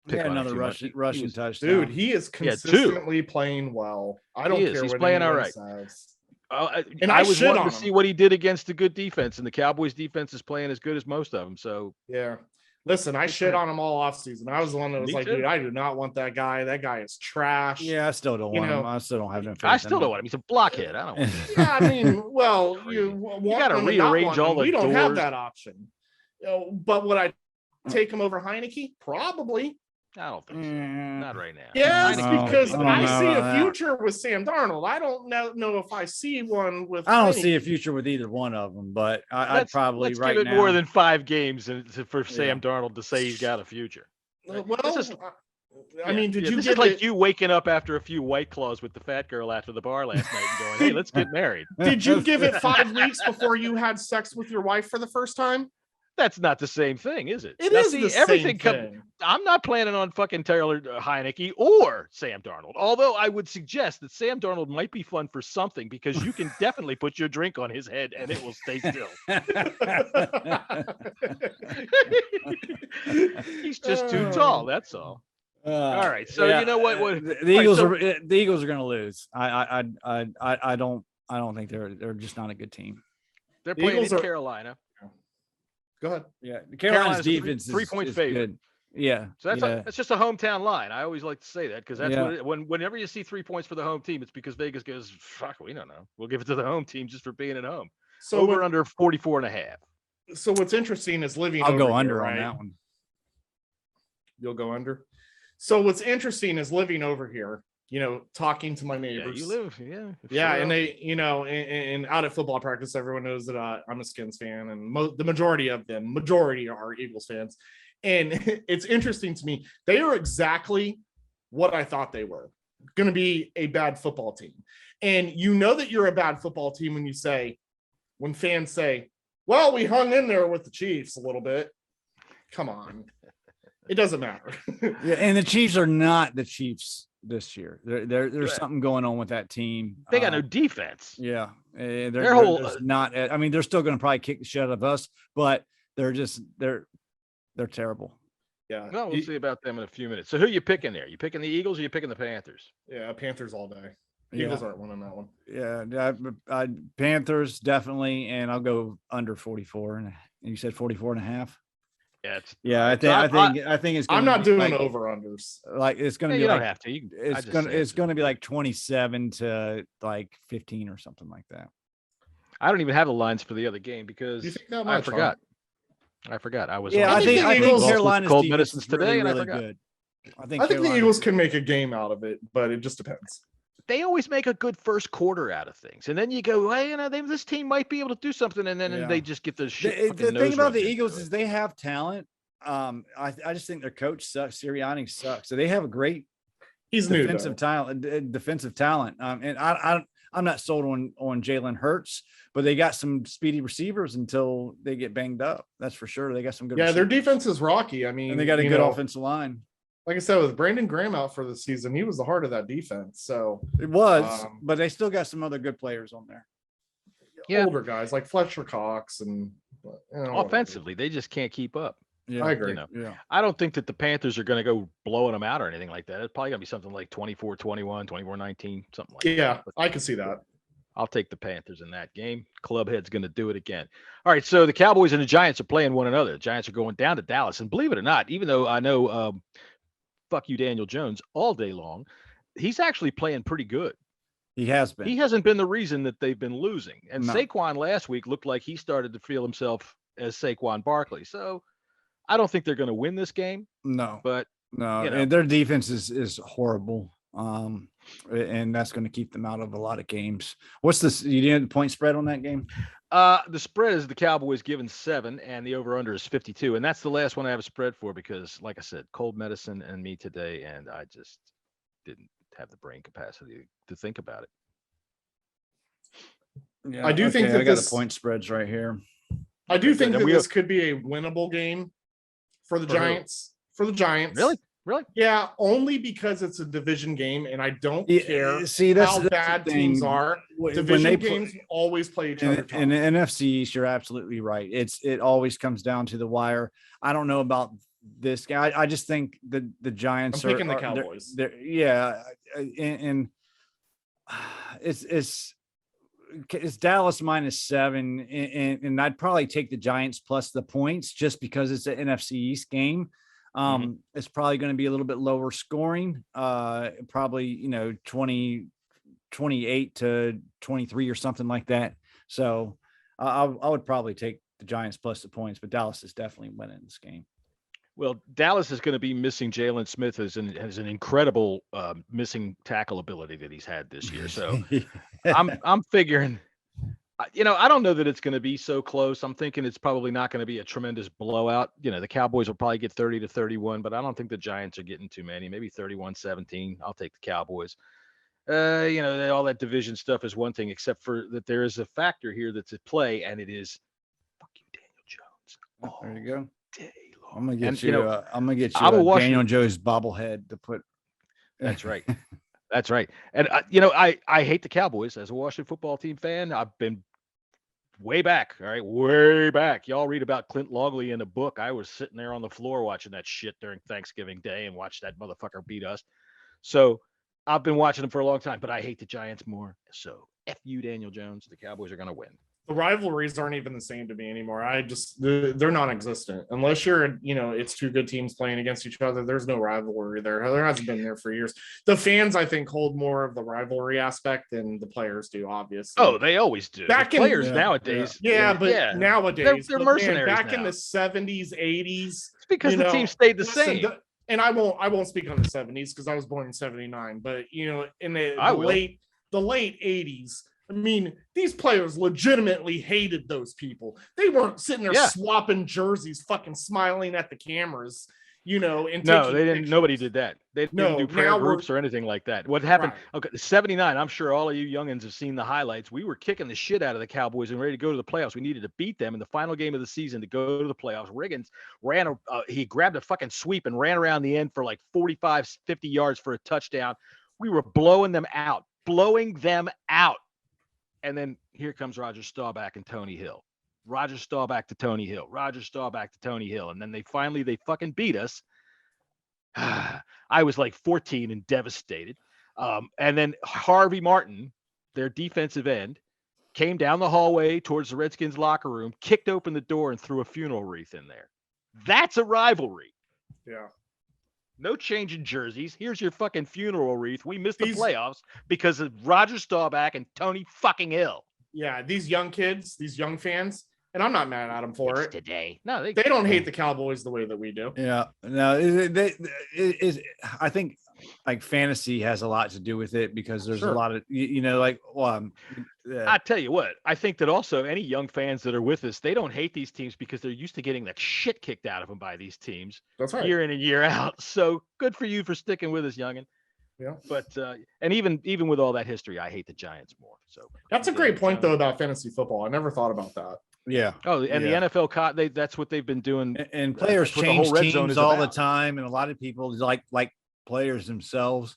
pick another Russian touchdown. Dude, he is consistently playing well. I don't care. He's what playing all right. And I was wanting to see what he did against the good defense, and the Cowboys defense is playing as good as most of them. So yeah, listen, I shit on him all offseason. I was the one that was like, dude, I do not want that guy. That guy is trash. Yeah, I still don't want him. I still don't have him. I still don't want him. He's a blockhead. I don't want him. Yeah, I mean, well, you got to rearrange all the We don't doors. have that option. But would I take him over Heineke? Probably. I don't think so. Not right now. Yes, because I see a future with Sam Darnold. I don't know if I see one with. I don't see a future with either one of them, but I'd probably let's right give it now more than 5 games for Sam Darnold to say he's got a future. Well, I mean, did you this get is like you waking up after a few White Claws with the fat girl after the bar last night and going, "Hey, let's get married." Did you give it 5 weeks before you had sex with your wife for the first time? That's not the same thing, is it? It Now, is see, the everything same thing. I'm not planning on fucking Taylor Heineke or Sam Darnold. Although I would suggest that Sam Darnold might be fun for something because you can definitely put your drink on his head and it will stay still. He's just too tall. That's all. All right. So you know what? The Eagles are going to lose. I don't think they're just not a good team. They're playing in Carolina. Go ahead. Yeah, Carolina's defense is 3-point favorite. Good. Yeah. So that's just a hometown line. I always like to say that because that's whenever you see 3 points for the home team, it's because Vegas goes, fuck, we don't know. We'll give it to the home team just for being at home. So under 44.5. So what's interesting is living. I'll go here, under on right? that one. You'll go under. So what's interesting is living over here. Talking to my neighbors. Yeah, you live, yeah, and they, and out at football practice, everyone knows that I'm a Skins fan, and the majority are Eagles fans. And it's interesting to me. They are exactly what I thought they were. Going to be a bad football team. And you know that you're a bad football team when fans say, well, we hung in there with the Chiefs a little bit. Come on. It doesn't matter. Yeah, and the Chiefs are not the Chiefs this year. There's something going on with that team. They got no defense. Yeah. They're not, I mean, they're still going to probably kick the shit out of us, but they're terrible. Yeah. Well, we'll see about them in a few minutes. So who are you picking there? You picking the Eagles or you picking the Panthers? Yeah, Panthers all day. Eagles aren't winning that one. Yeah, Panthers definitely, and I'll go under 44. And you said 44 and a half. Yeah, I think it's. I'm not doing over unders. Like it's going to be. You like, don't have to. It's going to be like 27 to like 15 or something like that. I don't even have the lines for the other game because I forgot. I was. I think Carolina's cold medicines today, really, and I forgot. good. I think the Eagles can make a game out of it, but it just depends. They always make a good first quarter out of things, and then you go, hey, this team might be able to do something, and then they just get the shit. The thing about the Eagles is they have talent. I just think their coach sucks. Sirianni sucks. So they have a great defensive talent. And I'm not sold on Jalen Hurts, but they got some speedy receivers until they get banged up. That's for sure. They got some good. Yeah, their defense is rocky. I mean, and they got a good offensive line. Like I said, with Brandon Graham out for the season, he was the heart of that defense. So it was, but they still got some other good players on there. Yeah. Older guys like Fletcher Cox and offensively, they just can't keep up. Yeah, I agree. Yeah. I don't think that the Panthers are going to go blowing them out or anything like that. It's probably going to be something like 24-21, 24-19, something like that. Yeah, I can see that. I'll take the Panthers in that game. Clubhead's going to do it again. All right, so the Cowboys and the Giants are playing one another. The Giants are going down to Dallas, and believe it or not, even though I know fuck you, Daniel Jones, all day long, he's actually playing pretty good. He has been. He hasn't been the reason that they've been losing. And Saquon last week looked like he started to feel himself as Saquon Barkley. So I don't think they're going to win this game. No. But and their defense is horrible. And that's going to keep them out of a lot of games. What's this? You did the point spread on that game? The spread is the Cowboys given 7 and the over under is 52. And that's the last one I have a spread for because, like I said, cold medicine and me today. And I just didn't have the brain capacity to think about it. Yeah, I do think that I got the point spreads right here. I do think that this could be a winnable game for the Giants. For the Giants. Really? Yeah, only because it's a division game, and I don't care how bad teams are. Division games always play each other. In the NFC East, you're absolutely right. It always comes down to the wire. I don't know about this guy. I just think the Giants I'm picking the Cowboys. And it's Dallas -7, and I'd probably take the Giants plus the points just because it's an NFC East game. It's probably going to be a little bit lower scoring, probably 28 to 23 or something like that. So I would probably take the Giants plus the points, but Dallas is definitely winning this game. Well, Dallas is going to be missing Jalen Smith as an incredible missing tackle ability that he's had this year. So I'm figuring, I don't know that it's going to be so close. I'm thinking it's probably not going to be a tremendous blowout. The Cowboys will probably get 30 to 31, but I don't think the Giants are getting too many, maybe 31-17. I'll take the Cowboys. All that division stuff is one thing, except for that there is a factor here that's at play, and it is fuck you, Daniel Jones. There you go. Day long. I'm gonna get And, you. I'm gonna get you I'm a a Washington- Daniel Jones bobblehead to put. That's right. That's right. And I hate the Cowboys as a Washington football team fan. I've been way back. All right, way back. Y'all read about Clint Longley in a book. I was sitting there on the floor watching that shit during Thanksgiving Day and watched that motherfucker beat us. So I've been watching them for a long time, but I hate the Giants more. So F you, Daniel Jones. The Cowboys are gonna win. The rivalries aren't even the same to me anymore. They're non-existent unless you're, it's two good teams playing against each other. There's no rivalry there. There hasn't been there for years. The fans, I think, hold more of the rivalry aspect than the players do. Obviously. Oh, they always do. Back The in- players nowadays. Nowadays they're but mercenaries back in now. the 70s, 80s. It's because the team stayed the same. And I won't speak on the 70s because I was born in 79. But in the late 80s. I mean, these players legitimately hated those people. They weren't sitting there swapping jerseys, fucking smiling at the cameras, and no, they didn't. pictures. Nobody did that. They didn't do prayer groups or anything like that. What happened? Right. Okay, 79. I'm sure all of you youngins have seen the highlights. We were kicking the shit out of the Cowboys and ready to go to the playoffs. We needed to beat them in the final game of the season to go to the playoffs. Riggins he grabbed a fucking sweep and ran around the end for like 45, 50 yards for a touchdown. We were blowing them out. And then here comes Roger Staubach and Tony Hill. Roger Staubach to Tony Hill. And then they fucking beat us. I was like 14 and devastated. And then Harvey Martin, their defensive end, came down the hallway towards the Redskins locker room, kicked open the door and threw a funeral wreath in there. That's a rivalry. Yeah. No change in jerseys. Here's your fucking funeral wreath. We missed the playoffs because of Roger Staubach and Tony fucking Hill. Yeah, these young kids, these young fans, and I'm not mad at them for it. Today. No, they don't hate the Cowboys the way that we do. Yeah, no, I think like fantasy has a lot to do with it because there's a lot of I tell you what, I think that also any young fans that are with us, they don't hate these teams because they're used to getting the shit kicked out of them by these teams. That's right. Year in and year out. So good for you for sticking with us, youngin. Yeah. But and even with all that history, I hate the Giants more. So that's a great point though about fantasy football. I never thought about that. Yeah. Oh, and the NFL, that's what they've been doing. And players change teams all the time, and a lot of people like players themselves.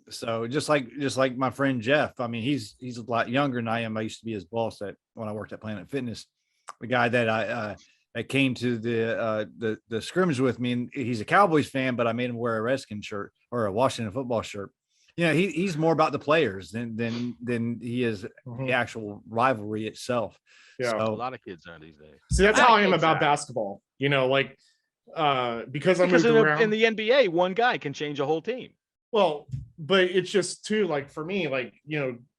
So just like my friend Jeff, I mean, he's a lot younger than I am. I used to be his boss when I worked at Planet Fitness. The guy that that came to the scrimmage with me, and he's a Cowboys fan, but I made him wear a Redskin shirt or a Washington football shirt. He's more about the players than he is the actual rivalry itself. Yeah, so, a lot of kids are these days. See, that's how I am about basketball. Because I moved around in the NBA, one guy can change a whole team. Well, but it's just too, like, for me, like,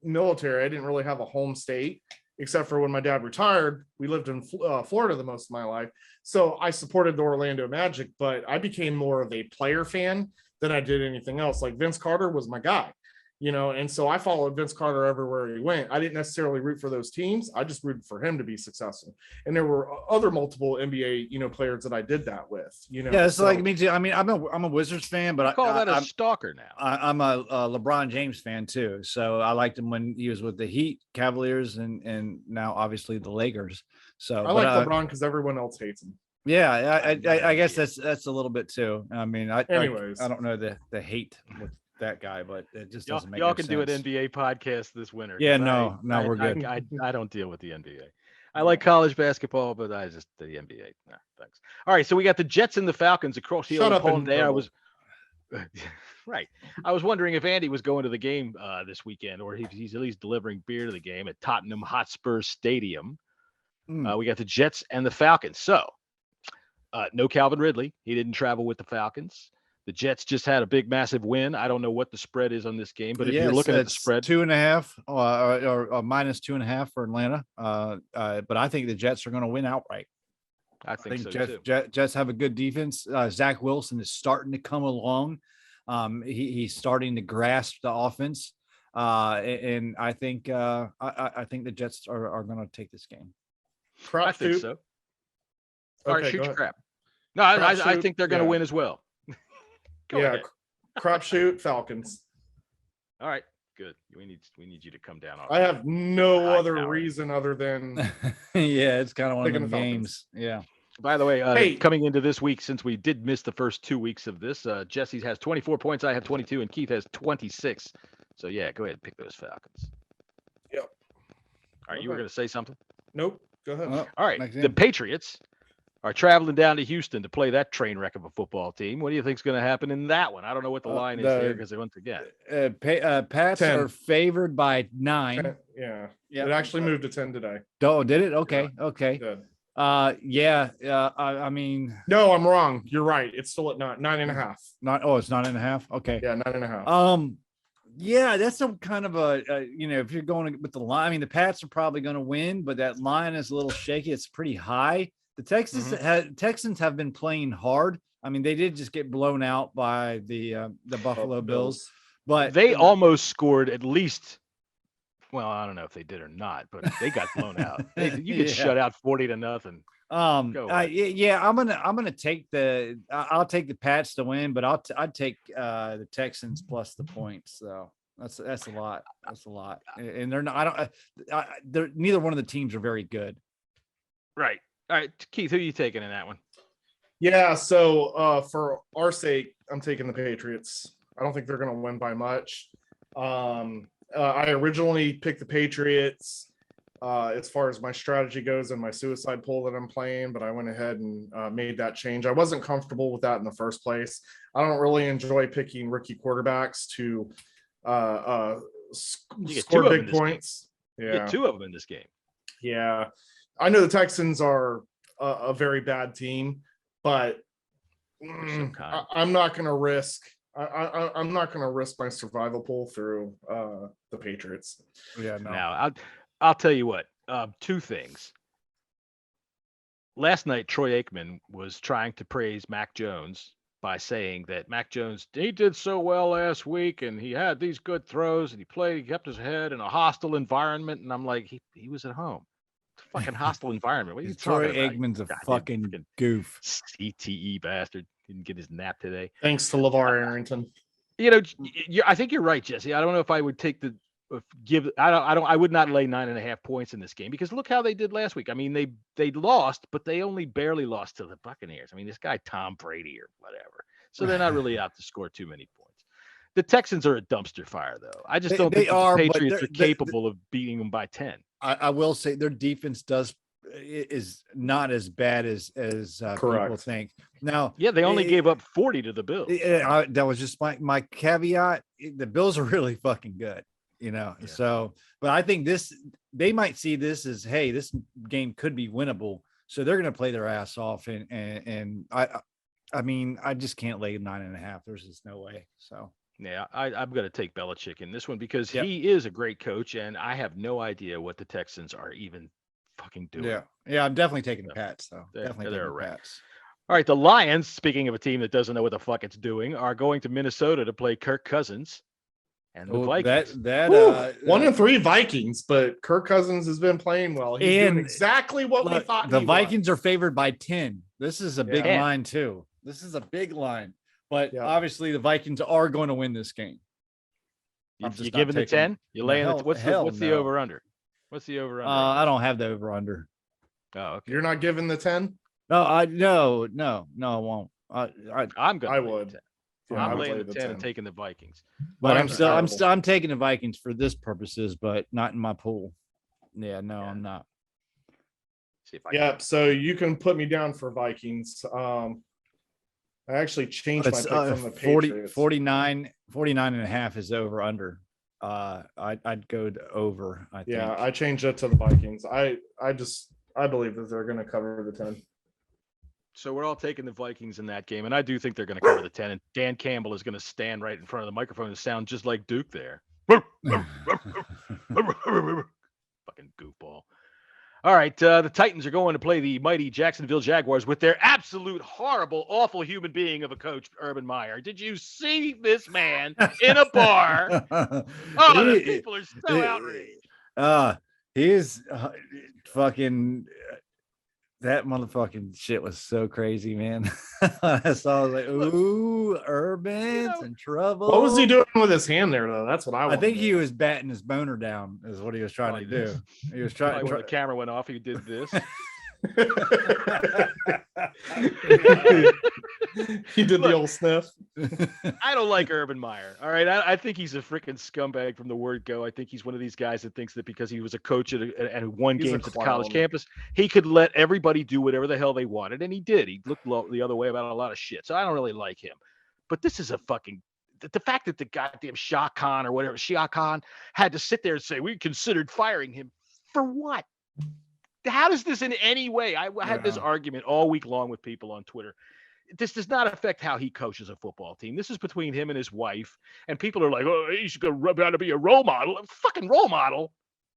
military, I didn't really have a home state except for when my dad retired. We lived in Florida the most of my life. So I supported the Orlando Magic, but I became more of a player fan than I did anything else. Like Vince Carter was my guy, and so I followed Vince Carter everywhere he went. I didn't necessarily root for those teams. I just rooted for him to be successful. And there were other multiple NBA, players that I did that with, Yeah, it's like me too. I mean, I'm a Wizards fan, but I call that a stalker now. I'm a LeBron James fan too. So I liked him when he was with the Heat, Cavaliers, and now obviously the Lakers. So I like LeBron because everyone else hates him. Yeah, I guess that's a little bit too. I mean, anyways, I don't know the hate with that guy, but it just doesn't make y'all no can sense. do an NBA podcast this winter. Yeah, no, we're good. I don't deal with the NBA. I like college basketball, but the NBA. Nah, thanks. All right, so we got the Jets and the Falcons across the old home day. I was right. I was wondering if Andy was going to the game this weekend, or he's at least delivering beer to the game at Tottenham Hotspur Stadium. We got the Jets and the Falcons. So no Calvin Ridley. He didn't travel with the Falcons. The Jets just had a big, massive win. I don't know what the spread is on this game, but if you're looking at the spread, 2.5 or minus 2.5 for Atlanta. But I think the Jets are going to win outright. I think so too. too. Jets have a good defense. Zach Wilson is starting to come along. He's starting to grasp the offense, and I think I think the Jets are going to take this game. I think so. All right, shoot your crap. No, I think they're going to win as well. Go ahead. Crapshoot Falcons. All right, good. We need you to come down. I have no other reason other than yeah, it's kind of one of the games. Yeah. By the way, Hey. coming into this week, since we did miss the first 2 weeks of this, Jesse has 24 points, I have 22, and Keith has 26. So yeah, go ahead and pick those Falcons. Yep. All right, you were going to say something? Nope. Go ahead. Oh, All right, next the game. Patriots are traveling down to Houston to play that train wreck of a football team. What do you think's going to happen in that one? I don't know what the line is there because once again, Pats 10. are favored by 9. 10, yeah. Yeah. It actually moved to 10 today. Oh, did it? Okay. Okay. Good. I mean, No, I'm wrong. You're right. It's still at 9.5. not. Oh, it's 9.5. Okay. Yeah, 9.5. Yeah, that's some kind of a if you're going with the line, I mean, the Pats are probably going to win, but that line is a little shaky. It's pretty high. The Texans have been playing hard. I mean, they did just get blown out by the Buffalo Bills, but they almost scored at least. Well, I don't know if they did or not, but they got blown out. You get shut out 40-0. I'm gonna take I'll take the Pats to win, but I'd take the Texans plus the points. So that's a lot. That's a lot, and they're not. They're neither one of the teams are very good. Right. All right, Keith, who are you taking in that one? Yeah, so for our sake, I'm taking the Patriots. I don't think they're going to win by much. I originally picked the Patriots as far as my strategy goes in my suicide pool that I'm playing, but I went ahead and made that change. I wasn't comfortable with that in the first place. I don't really enjoy picking rookie quarterbacks to score big points. You get 2 of them in this game. Yeah. I know the Texans are a very bad team, but I'm not going to risk. I'm not going to risk my survival pool through the Patriots. Yeah, no. Now, I'll tell you what. 2 things. Last night, Troy Aikman was trying to praise Mac Jones by saying that Mac Jones, he did so well last week, and he had these good throws, and he kept his head in a hostile environment. And I'm like, he was at home. Fucking hostile environment. What are you talking Troy about? Aikman's a fucking goof. CTE bastard. Didn't get his nap today. Thanks to LeVar Arrington. I think you're right, Jesse. I don't know if I would take I would not lay 9.5 points in this game because look how they did last week. I mean, they lost, but they only barely lost to the Buccaneers. I mean, this guy Tom Brady or whatever. So they're not really out to score too many points. The Texans are a dumpster fire, though. I just don't think the Patriots are capable of beating them by 10. I will say their defense is not as bad as people think. Now, yeah, they only gave up 40 to the Bills. That was just my caveat. The Bills are really fucking good, So, but I think they might see this as, hey, this game could be winnable, so they're going to play their ass off. And I mean, I just can't lay 9.5. There's just no way. So. Yeah, I'm going to take Belichick in this one because he is a great coach, and I have no idea what the Texans are even fucking doing. Yeah, I'm definitely taking the Pats, though. They're Definitely taking the Pats. All right, the Lions, speaking of a team that doesn't know what the fuck it's doing, are going to Minnesota to play Kirk Cousins and the Vikings. 1-3 Vikings, but Kirk Cousins has been playing well. He's doing exactly what we thought. The Vikings are favored by 10. This is a big line, too. This is a big line. But obviously, the Vikings are going to win this game. You giving the 10? You're laying what's the over under? What's the over under? I don't have the over under. Oh, okay. You're not giving the 10? No, I won't. I'm going. I would. I'm laying the 10 and taking the Vikings. But I'm taking the Vikings for this purposes, but not in my pool. Yeah, no, I'm not. See if I so you can put me down for Vikings. I actually changed my pick from the Patriots. 49.5 is over under. I'd go to over. I think. Yeah, I changed it to the Vikings. I believe that they're going to cover the 10. So we're all taking the Vikings in that game, and I do think they're going to cover the 10. And Dan Campbell is going to stand right in front of the microphone and sound just like Duke there. Fucking goofball. All right, the Titans are going to play the mighty Jacksonville Jaguars with their absolute horrible, awful human being of a coach, Urban Meyer. Did you see this man in a bar? Oh, the people are so outraged. He is fucking. That motherfucking shit was so crazy, man. So I was like, ooh, Urban's in trouble. What was he doing with his hand there, though? That's what I think he was batting his boner down, is what he was trying to do. He was trying. When the camera went off, he did this. He did the old sniff. I don't like Urban Meyer. All right. I think he's a freaking scumbag from the word go. I think he's one of these guys that thinks that because he was a coach and who won games at the college campus, he could let everybody do whatever the hell they wanted. And he did. He looked the other way about a lot of shit. So I don't really like him. But this is a fucking the fact that the goddamn Shah Khan or whatever, Shah Khan had to sit there and say, we considered firing him for what? How does this in any way? I had this argument all week long with people on Twitter. This does not affect how he coaches a football team. This is between him and his wife. And people are like, oh, he's going to be a role model. A fucking role model.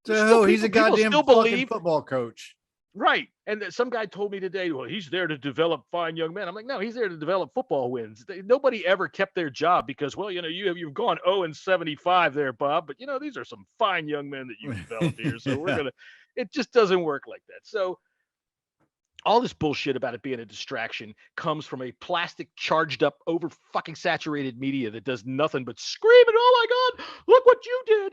So he's a goddamn fucking football coach. Right. And some guy told me today, well, he's there to develop fine young men. I'm like, no, he's there to develop football wins. Nobody ever kept their job because, well, you've gone 0-75 there, Bob. But, these are some fine young men that you developed here. So we're going to – it just doesn't work like that. So all this bullshit about it being a distraction comes from a plastic, charged up, over fucking saturated media that does nothing but scream and, oh, my God, look what you did.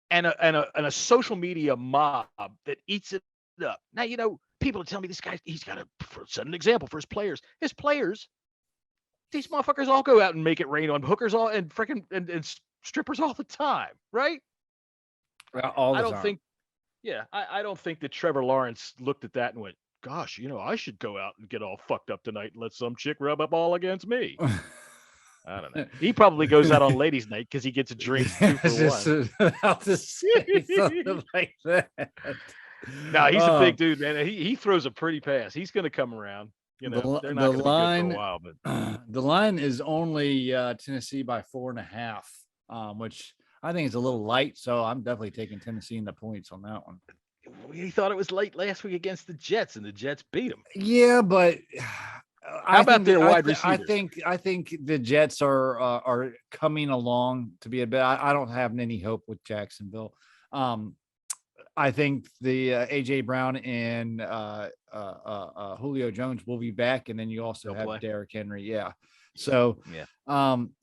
And a social media mob that eats it up. Now, people tell me this guy, he's got to set an example for his players. His players, these motherfuckers all go out and make it rain on hookers all and freaking and strippers all the time, right? All the time. I don't think that Trevor Lawrence looked at that and went, gosh, I should go out and get all fucked up tonight and let some chick rub up all against me. I don't know. He probably goes out on ladies' night because he gets a drink 2 for 1. About to say something like that. No, he's a big dude, man. He throws a pretty pass. He's going to come around. They're not going to be good for a while, but the line is only Tennessee by 4.5, which I think is a little light. So I'm definitely taking Tennessee in the points on that one. We thought it was late last week against the Jets, and the Jets beat them. Yeah, but how about their wide receivers? I think the Jets are coming along to be a bit. I don't have any hope with Jacksonville. I think the AJ Brown and Julio Jones will be back, and then you also have Derrick Henry. Yeah. So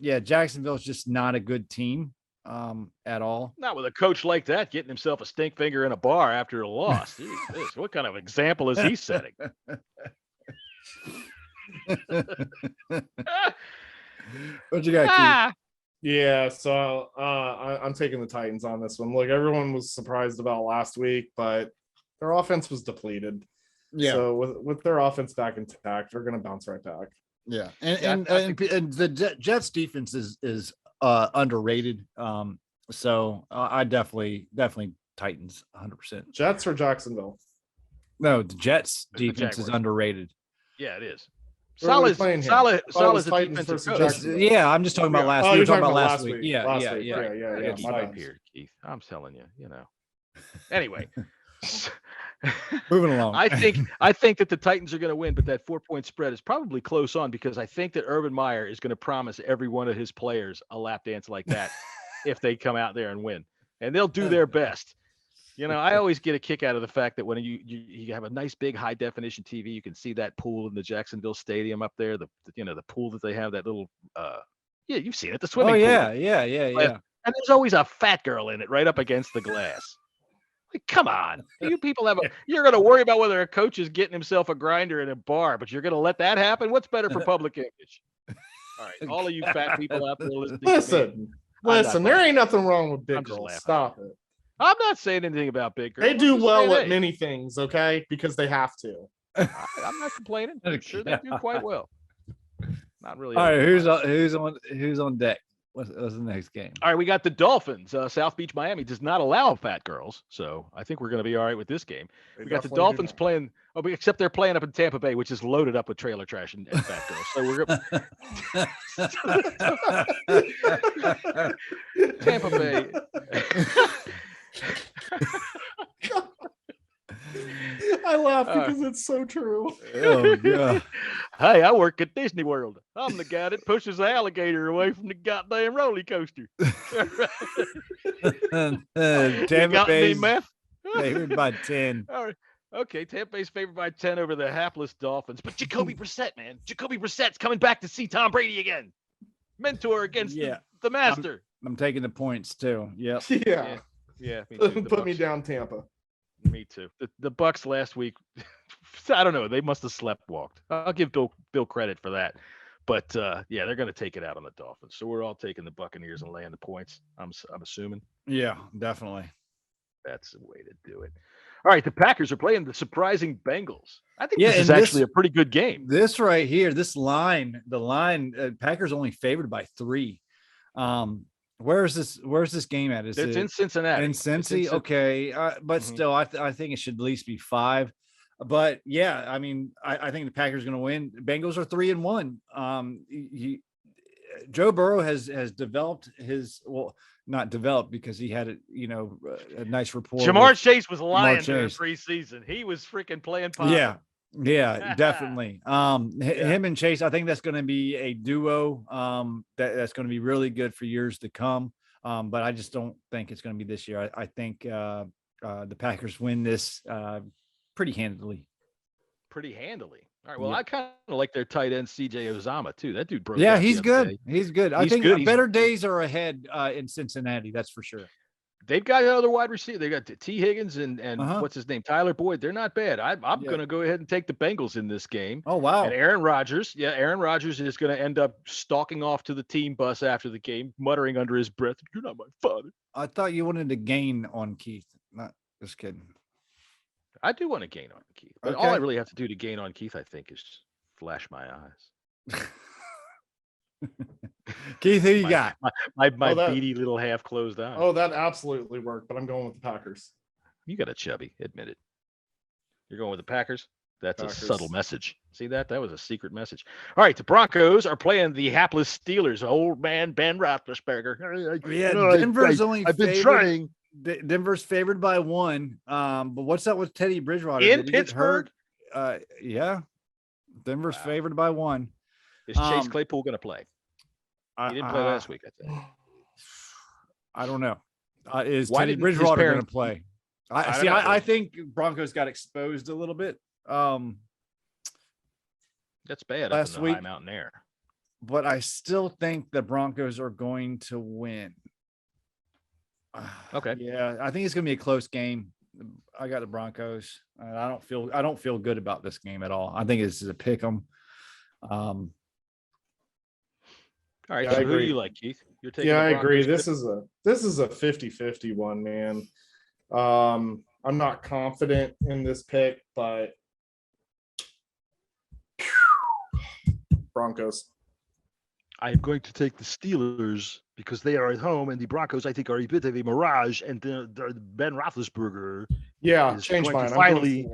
Jacksonville's just not a good team at all. Not with a coach like that getting himself a stink finger in a bar after a loss. Jeez, what kind of example is he setting? What you got, Keith? Yeah, so I'm taking the Titans on this one. Look, everyone was surprised about last week, but their offense was depleted. Yeah. So with their offense back intact, they're going to bounce right back. Yeah, and the Jets defense is underrated. So I definitely Titans 100%. Jets or Jacksonville? No, the Jets defense is underrated. Yeah, it is. Solid defensive coach. Yeah, I'm just talking about last week. You were talking about last week. Yeah. Here, Keith. I'm telling you, Anyway, moving along. I think that the Titans are going to win, but that 4-point spread is probably close on because I think that Urban Meyer is going to promise every one of his players a lap dance like that if they come out there and win, and they'll do their best. I always get a kick out of the fact that when you have a nice big high definition TV, you can see that pool in the Jacksonville Stadium up there. The pool that they have, that little you've seen it, the swimming pool. Yeah. And there's always a fat girl in it right up against the glass. Like, come on, you people you're going to worry about whether a coach is getting himself a grinder in a bar, but you're going to let that happen? What's better for public image? All right, all of you fat people out there listening. Listen, there ain't nothing wrong with big girls. Stop it. I'm not saying anything about big girls. They do well at many things, okay? Because they have to. I'm not complaining. I'm sure they do quite well. Not really. All right, who's on deck? What's the next game? All right, we got the Dolphins. South Beach, Miami does not allow fat girls, so I think we're going to be all right with this game. We got the Dolphins playing, except they're playing up in Tampa Bay, which is loaded up with trailer trash and fat girls. So we're Tampa Bay. I laugh because it's so true. Oh yeah. Hey, I work at Disney World. I'm the guy that pushes the alligator away from the goddamn roller coaster. Tampa Bay's favored by 10. All right. Okay, Tampa Bay's favored by 10 over the hapless Dolphins. But Jacoby Brissett, man. Jacoby Brissett's coming back to see Tom Brady again. Mentor against the master. I'm taking the points too. Yep. Yeah. Yeah. Put me down, Tampa. Me too. The Bucks last week, I don't know. They must have sleptwalked. I'll give Bill credit for that. But yeah, they're going to take it out on the Dolphins. So we're all taking the Buccaneers and laying the points. I'm assuming. Yeah, definitely. That's the way to do it. All right, the Packers are playing the surprising Bengals. I think this is and actually a pretty good game. This right here, the line, Packers only favored by 3. Where's this game at? Is It's it in Cincinnati. in Cincy? Okay, but still, I think it should at least be 5. But yeah, I mean, I think the Packers are going to win. Bengals are 3-1. Joe Burrow has developed his not developed because he had a nice rapport. Jamar Chase was lying during preseason. He was freaking playing possum. Yeah, definitely. Him and Chase, I think that's going to be a duo that's going to be really good for years to come. But I just don't think it's going to be this year. I think the Packers win this pretty handily. Pretty handily. All right. Well, I kind of like their tight end CJ Uzama too. That dude broke. Yeah, he's good. He's good. I think good. Better days are ahead in Cincinnati. That's for sure. They've got another wide receiver. They got T. Higgins and what's his name, Tyler Boyd. They're not bad. I'm going to go ahead and take the Bengals in this game. Oh wow! And Aaron Rodgers is going to end up stalking off to the team bus after the game, muttering under his breath, "You're not my father." I thought you wanted to gain on Keith. Not just kidding. I do want to gain on Keith, but all I really have to do to gain on Keith, I think, is flash my eyes. Keith, who you got? My beady little half closed eye. Oh, that absolutely worked, but I'm going with the Packers. You got a chubby, admit it. You're going with the Packers? That's a subtle message. See that? That was a secret message. All right, the Broncos are playing the hapless Steelers. Old man Ben Roethlisberger. Yeah, Denver's I've been trying. Denver's favored by 1. But what's up with Teddy Bridgewater? In Pittsburgh? Yeah. Denver's favored by 1. Is Chase Claypool going to play? He didn't play last week, I think. I don't know. Is Teddy Bridgewater going to play? I think Broncos got exposed a little bit. That's bad last up in the week, high mountain air. But I still think the Broncos are going to win. Okay. Yeah, I think it's going to be a close game. I got the Broncos. I don't feel good about this game at all. I think it's a pick 'em. All right, so who do you like, Keith? You're taking I agree. This is a 50-50 one, man. I'm not confident in this pick, but Broncos. I am going to take the Steelers because they are at home, and the Broncos, I think, are a bit of a mirage. And the Ben Roethlisberger, change mine. Finally,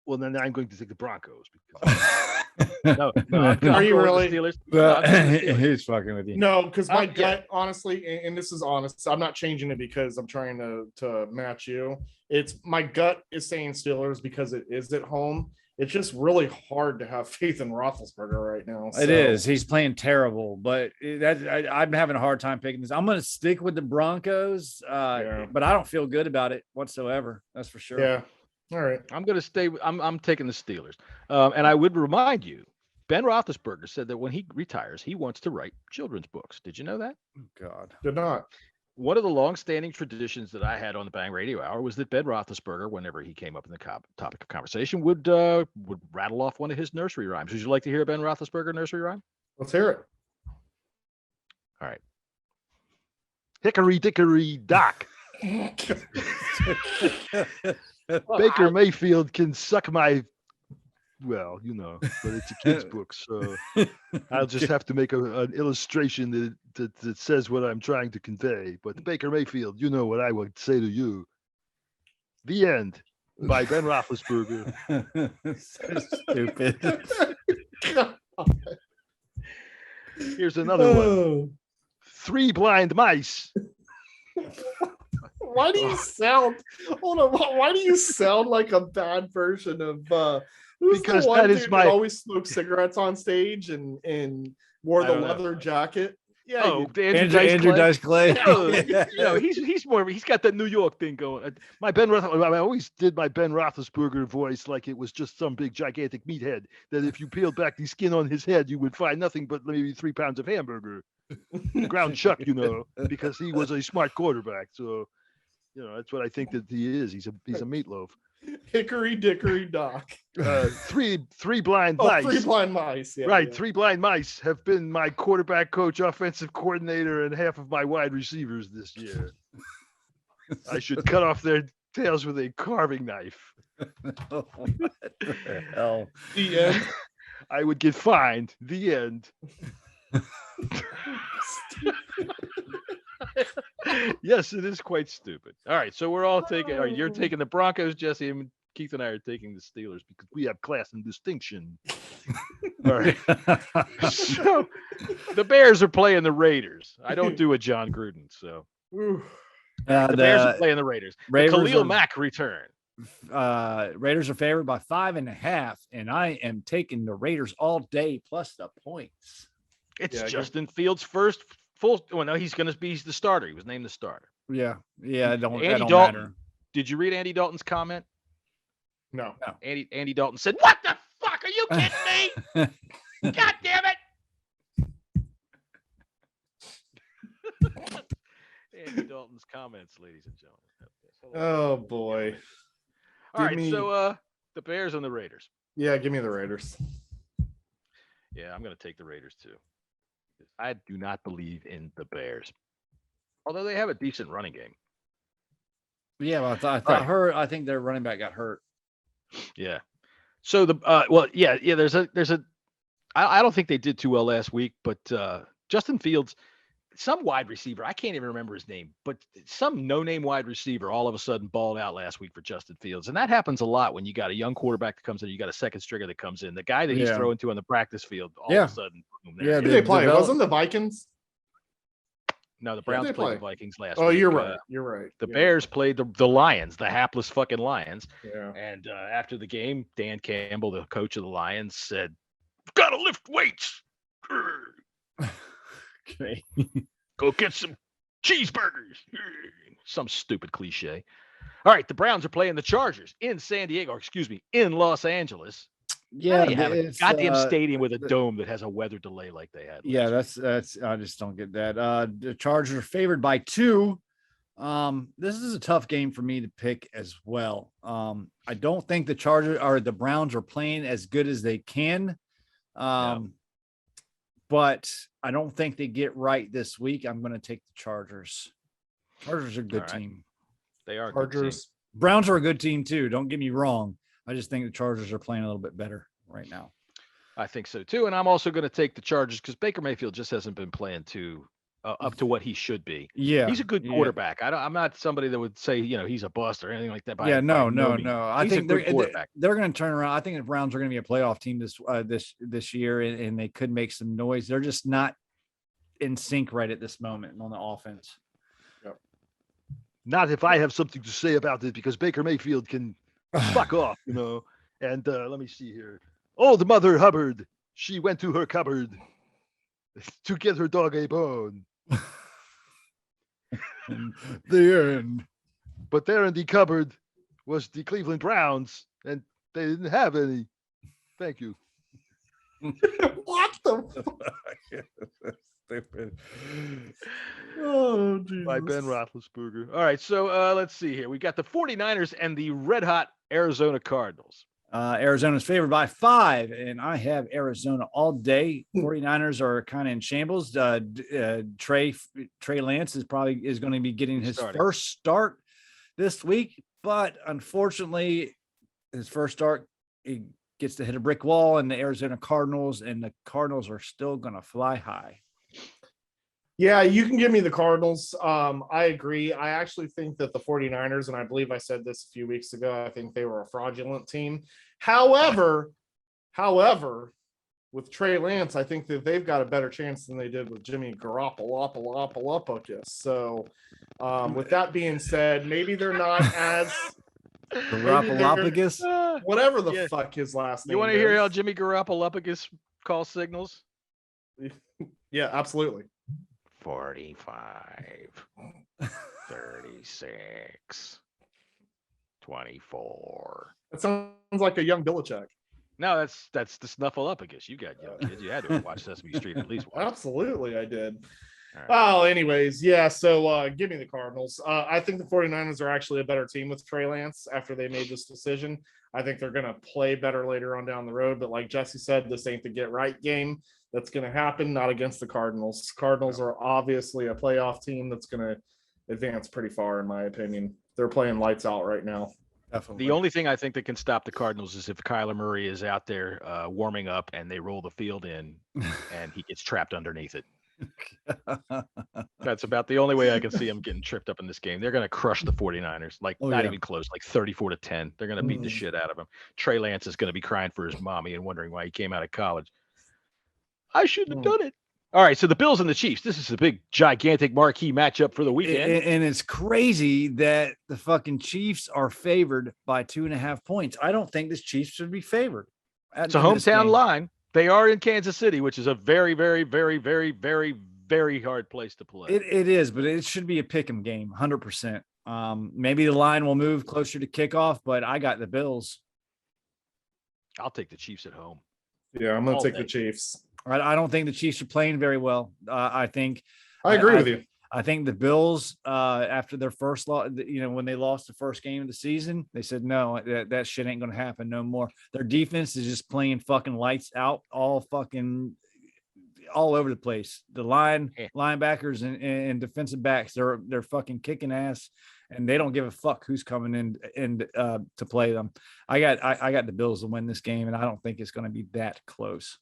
well, then I'm going to take the Broncos. No, are you really? He's fucking with you. No, because my gut, honestly, and this is honest, I'm not changing it because I'm trying to match you. It's my gut is saying Steelers because it is at home. It's just really hard to have faith in Roethlisberger right now. So. It is. He's playing terrible, but I'm having a hard time picking this. I'm going to stick with the Broncos, but I don't feel good about it whatsoever. That's for sure. Yeah. All right. I'm going to stay. I'm taking the Steelers. And I would remind you, Ben Roethlisberger said that when he retires, he wants to write children's books. Did you know that? Oh, God. Did not. One of the long-standing traditions that I had on the Bang Radio Hour was that Ben Roethlisberger, whenever he came up in the topic of conversation, would rattle off one of his nursery rhymes. Would you like to hear a Ben Roethlisberger nursery rhyme? Let's hear it. All right. Hickory dickory dock. Baker Mayfield can suck my, but it's a kid's book, so I'll just have to make an illustration that says what I'm trying to convey. But Baker Mayfield, you know what I would say to you. The end. By Ben Roethlisberger. So stupid. Here's another one. 3 blind mice. Why do you sound? Hold on. Why do you sound like a bad version of? Who's because the one that is dude my. That always smoked cigarettes on stage and wore the leather jacket. Yeah. Andrew Dice Clay. He's got that New York thing going. I always did my Ben Roethlisberger voice like it was just some big gigantic meathead that if you peeled back the skin on his head, you would find nothing but maybe 3 pounds of hamburger. Ground chuck, because he was a smart quarterback. So That's what I think that he is. He's a meatloaf. Hickory dickory dock. Three blind mice. 3 blind mice. Yeah, Right, yeah. 3 blind mice have been my quarterback coach, offensive coordinator, and half of my wide receivers this year. I should cut off their tails with a carving knife. What the hell? The end. I would get fined. The end. Yes, it is quite stupid. All right, so we're all taking. All right, you're taking the Broncos, Jesse, and Keith and I are taking the Steelers because we have class and distinction. All right. So the Bears are playing the Raiders. I don't do a John Gruden, so the Bears are playing the Raiders. Khalil Mack return. Raiders are favored by 5.5, and I am taking the Raiders all day plus the points. It's Justin Fields' first full. Well, no, he's going to be the starter. He was named the starter. Yeah. Don't Dalton. matter. Did you read Andy Dalton's comment? No. Andy Dalton said, "What the fuck? Are you kidding me? God damn it!" Andy Dalton's comments, ladies and gentlemen. Oh boy. All right, so the Bears and the Raiders. Yeah, give me the Raiders. Yeah, I'm going to take the Raiders too. I do not believe in the Bears, although they have a decent running game. Yeah, well, I think their running back got hurt. Yeah. So there's a. I don't think they did too well last week, but Justin Fields, some wide receiver, I can't even remember his name, but some no-name wide receiver all of a sudden balled out last week for Justin Fields. And that happens a lot when you got a young quarterback that comes in, you got a second stringer that comes in. The guy that he's throwing to on the practice field, all of a sudden, boom, who did they play? Wasn't the Vikings? No, the Browns played the Vikings last week. Oh, you're right. You're right. The Bears played the Lions, the hapless fucking Lions. Yeah. And after the game, Dan Campbell, the coach of the Lions, said, "Gotta lift weights." Okay. Go get some cheeseburgers. Some stupid cliche. All right, the Browns are playing the Chargers in in Los Angeles. Yeah, they have a goddamn stadium with a dome that has a weather delay like they had. Yeah, that's I just don't get that. The Chargers are favored by 2. This is a tough game for me to pick as well. I don't think the Browns are playing as good as they can. But I don't think they get right this week. I'm going to take the Chargers. Chargers are a good team. They are. Chargers. Browns are a good team too. Don't get me wrong. I just think the Chargers are playing a little bit better right now. I think so too. And I'm also going to take the Chargers because Baker Mayfield just hasn't been playing up to what he should be. Yeah. He's a good quarterback. I'm not somebody that would say, he's a bust or anything like that. No. I think they're going to turn around. I think the Browns are going to be a playoff team this year, and they could make some noise. They're just not in sync right at this moment on the offense. Yep. Not if I have something to say about it, because Baker Mayfield can fuck off, And let me see here. Old Mother Hubbard, she went to her cupboard to get her dog a bone. The end. But there in the cupboard was the Cleveland Browns, and they didn't have any. Thank you. What the fuck? Stupid. Oh, Jesus. By Ben Roethlisberger. All right, so let's see here. We got the 49ers and the red-hot Arizona Cardinals. Arizona's favored by 5, and I have Arizona all day. 49ers are kind of in shambles. Trey Lance is going to be getting his first start this week, but unfortunately, his first start, he gets to hit a brick wall, and the Arizona Cardinals are still going to fly high. Yeah, you can give me the Cardinals. I agree. I actually think that the 49ers, and I believe I said this a few weeks ago, I think they were a fraudulent team. However, with Trey Lance, I think that they've got a better chance than they did with Jimmy Garoppolo. So with that being said, maybe they're not as Garoppolo, whatever the fuck his last name is. You want to hear how Jimmy Garoppolo calls signals? Yeah, absolutely. 45, 36, 24. That sounds like a young Belichick. No, that's the Snuffleupagus. You got young kids. You had to watch Sesame Street at least once. Absolutely, I did. Oh, anyways, yeah. So give me the Cardinals. I think the 49ers are actually a better team with Trey Lance after they made this decision. I think they're going to play better later on down the road. But like Jesse said, this ain't the get right game that's going to happen, not against the Cardinals. Cardinals are obviously a playoff team that's going to advance pretty far, in my opinion. They're playing lights out right now. Definitely. The only thing I think that can stop the Cardinals is if Kyler Murray is out there warming up and they roll the field in and he gets trapped underneath it. That's about the only way I can see him getting tripped up in this game. They're going to crush the 49ers, not even close, like 34-10. They're going to beat the shit out of them. Trey Lance is going to be crying for his mommy and wondering why he came out of college. I shouldn't have done it. All right, so the Bills and the Chiefs. This is a big, gigantic marquee matchup for the weekend. And it's crazy that the fucking Chiefs are favored by 2.5 points. I don't think the Chiefs should be favored. It's a hometown line. They are in Kansas City, which is a very, very, very, very, very, very hard place to play. It is, but it should be a pick'em game, 100%. Maybe the line will move closer to kickoff, but I got the Bills. I'll take the Chiefs at home. Yeah, I'm going to take the Chiefs. I don't think the Chiefs are playing very well. I agree with you. I think the Bills, after their first loss, when they lost the first game of the season, they said, no, that shit ain't going to happen no more. Their defense is just playing fucking lights out, all over the place. The linebackers and defensive backs, they're fucking kicking ass, and they don't give a fuck who's coming in to play them. I got the Bills to win this game, and I don't think it's going to be that close.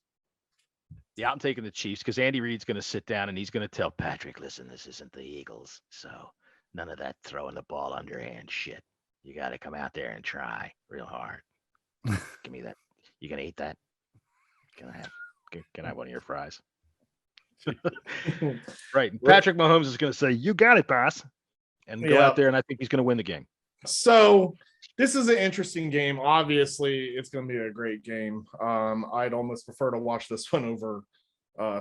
Yeah, I'm taking the Chiefs because Andy Reid's going to sit down and he's going to tell Patrick, listen, this isn't the Eagles, so none of that throwing the ball underhand shit. You got to come out there and try real hard. Give me that. You going to eat that? Can I have one of your fries? Right. And Patrick Mahomes is going to say, you got it, boss, and go out there, and I think he's going to win the game. So this is an interesting game. Obviously, it's going to be a great game. I'd almost prefer to watch this one over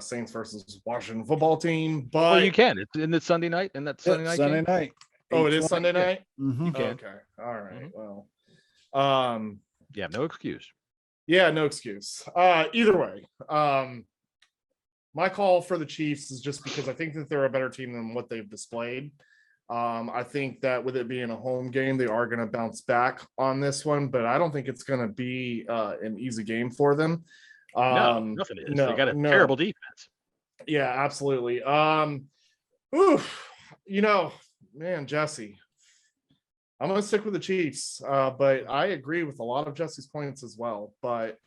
Saints versus Washington football team. But you can. It's Sunday night, and that's Sunday night. Oh, it is Sunday night? Mm-hmm. You can. Okay. All right. Well, yeah, no excuse. Yeah, no excuse. Either way, my call for the Chiefs is just because I think that they're a better team than what they've displayed. I think that with it being a home game, they are going to bounce back on this one, but I don't think it's going to be an easy game for them. No, nothing is. They got a terrible defense. Yeah, absolutely. Man, Jesse, I'm going to stick with the Chiefs, but I agree with a lot of Jesse's points as well. But